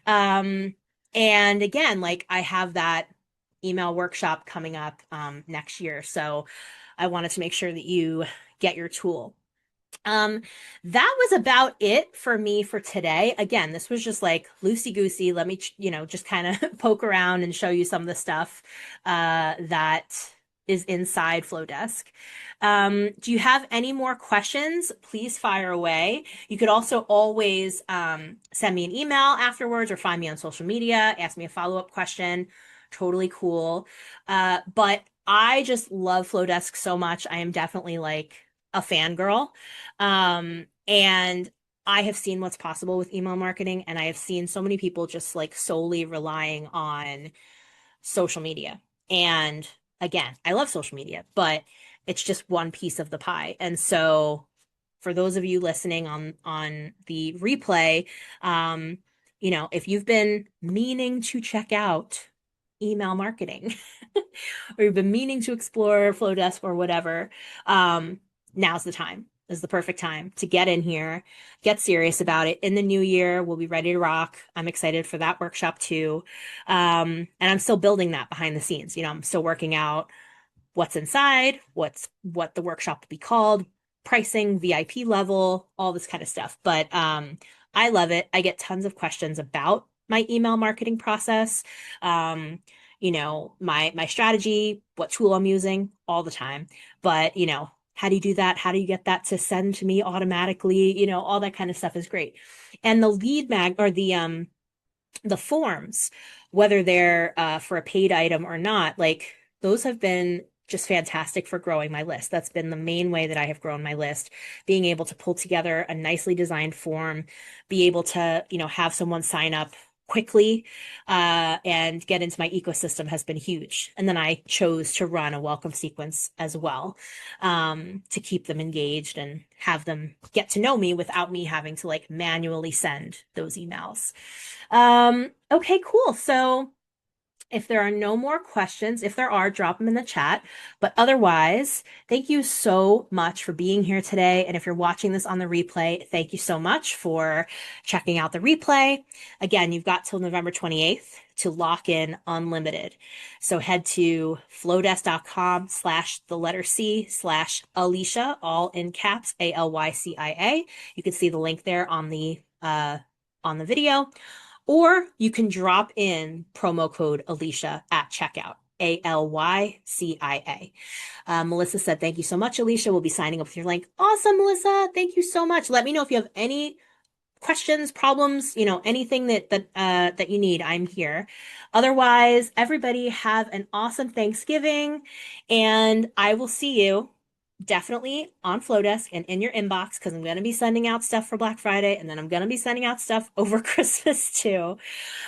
[SPEAKER 1] And again, like I have that email workshop coming up next year. So I wanted to make sure that you get your tool. That was about it for me for today. Again, this was just like loosey-goosey. Let me, just kind of poke around and show you some of the stuff that is inside Flodesk. Do you have any more questions? Please fire away. You could also always send me an email afterwards or find me on social media, ask me a follow-up question. Totally cool. But I just love Flodesk so much. I am definitely like a fangirl. And I have seen what's possible with email marketing, and I have seen so many people just like solely relying on social media. And again, I love social media, but it's just one piece of the pie. And so for those of you listening on the replay, if you've been meaning to check out email marketing or you've been meaning to explore Flowdesk or whatever, now's the time. This is the perfect time to get in here, get serious about it. In the new year, we'll be ready to rock. I'm excited for that workshop too. And I'm still building that behind the scenes. I'm still working out what's inside, what the workshop will be called, pricing, VIP level, all this kind of stuff. But I love it. I get tons of questions about my email marketing process. My strategy, what tool I'm using all the time. But, how do you do that? How do you get that to send to me automatically? All that kind of stuff is great. And the lead mag or the forms, whether they're for a paid item or not, like those have been just fantastic for growing my list. That's been the main way that I have grown my list, being able to pull together a nicely designed form, be able to, have someone sign up quickly and get into my ecosystem has been huge. And then I chose to run a welcome sequence as well, to keep them engaged and have them get to know me without me having to like manually send those emails. Okay, cool. So if there are no more questions, if there are, drop them in the chat. But otherwise, thank you so much for being here today. And if you're watching this on the replay, thank you so much for checking out the replay. Again, you've got till November 28th to lock in unlimited. So head to flodesk.com/ the letter C/Alicia, all in caps, ALYCIA. You can see the link there on the video. Or you can drop in promo code Alicia at checkout, ALYCIA. Melissa said, thank you so much, Alicia. We'll be signing up with your link. Awesome, Melissa. Thank you so much. Let me know if you have any questions, problems, anything that you need. I'm here. Otherwise, everybody have an awesome Thanksgiving, and I will see you definitely on Flodesk and in your inbox because I'm going to be sending out stuff for Black Friday, and then I'm going to be sending out stuff over Christmas too.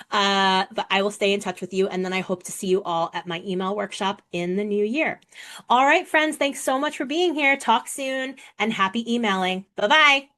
[SPEAKER 1] But I will stay in touch with you, and then I hope to see you all at my email workshop in the new year. All right, friends, thanks so much for being here. Talk soon, and happy emailing. Bye-bye.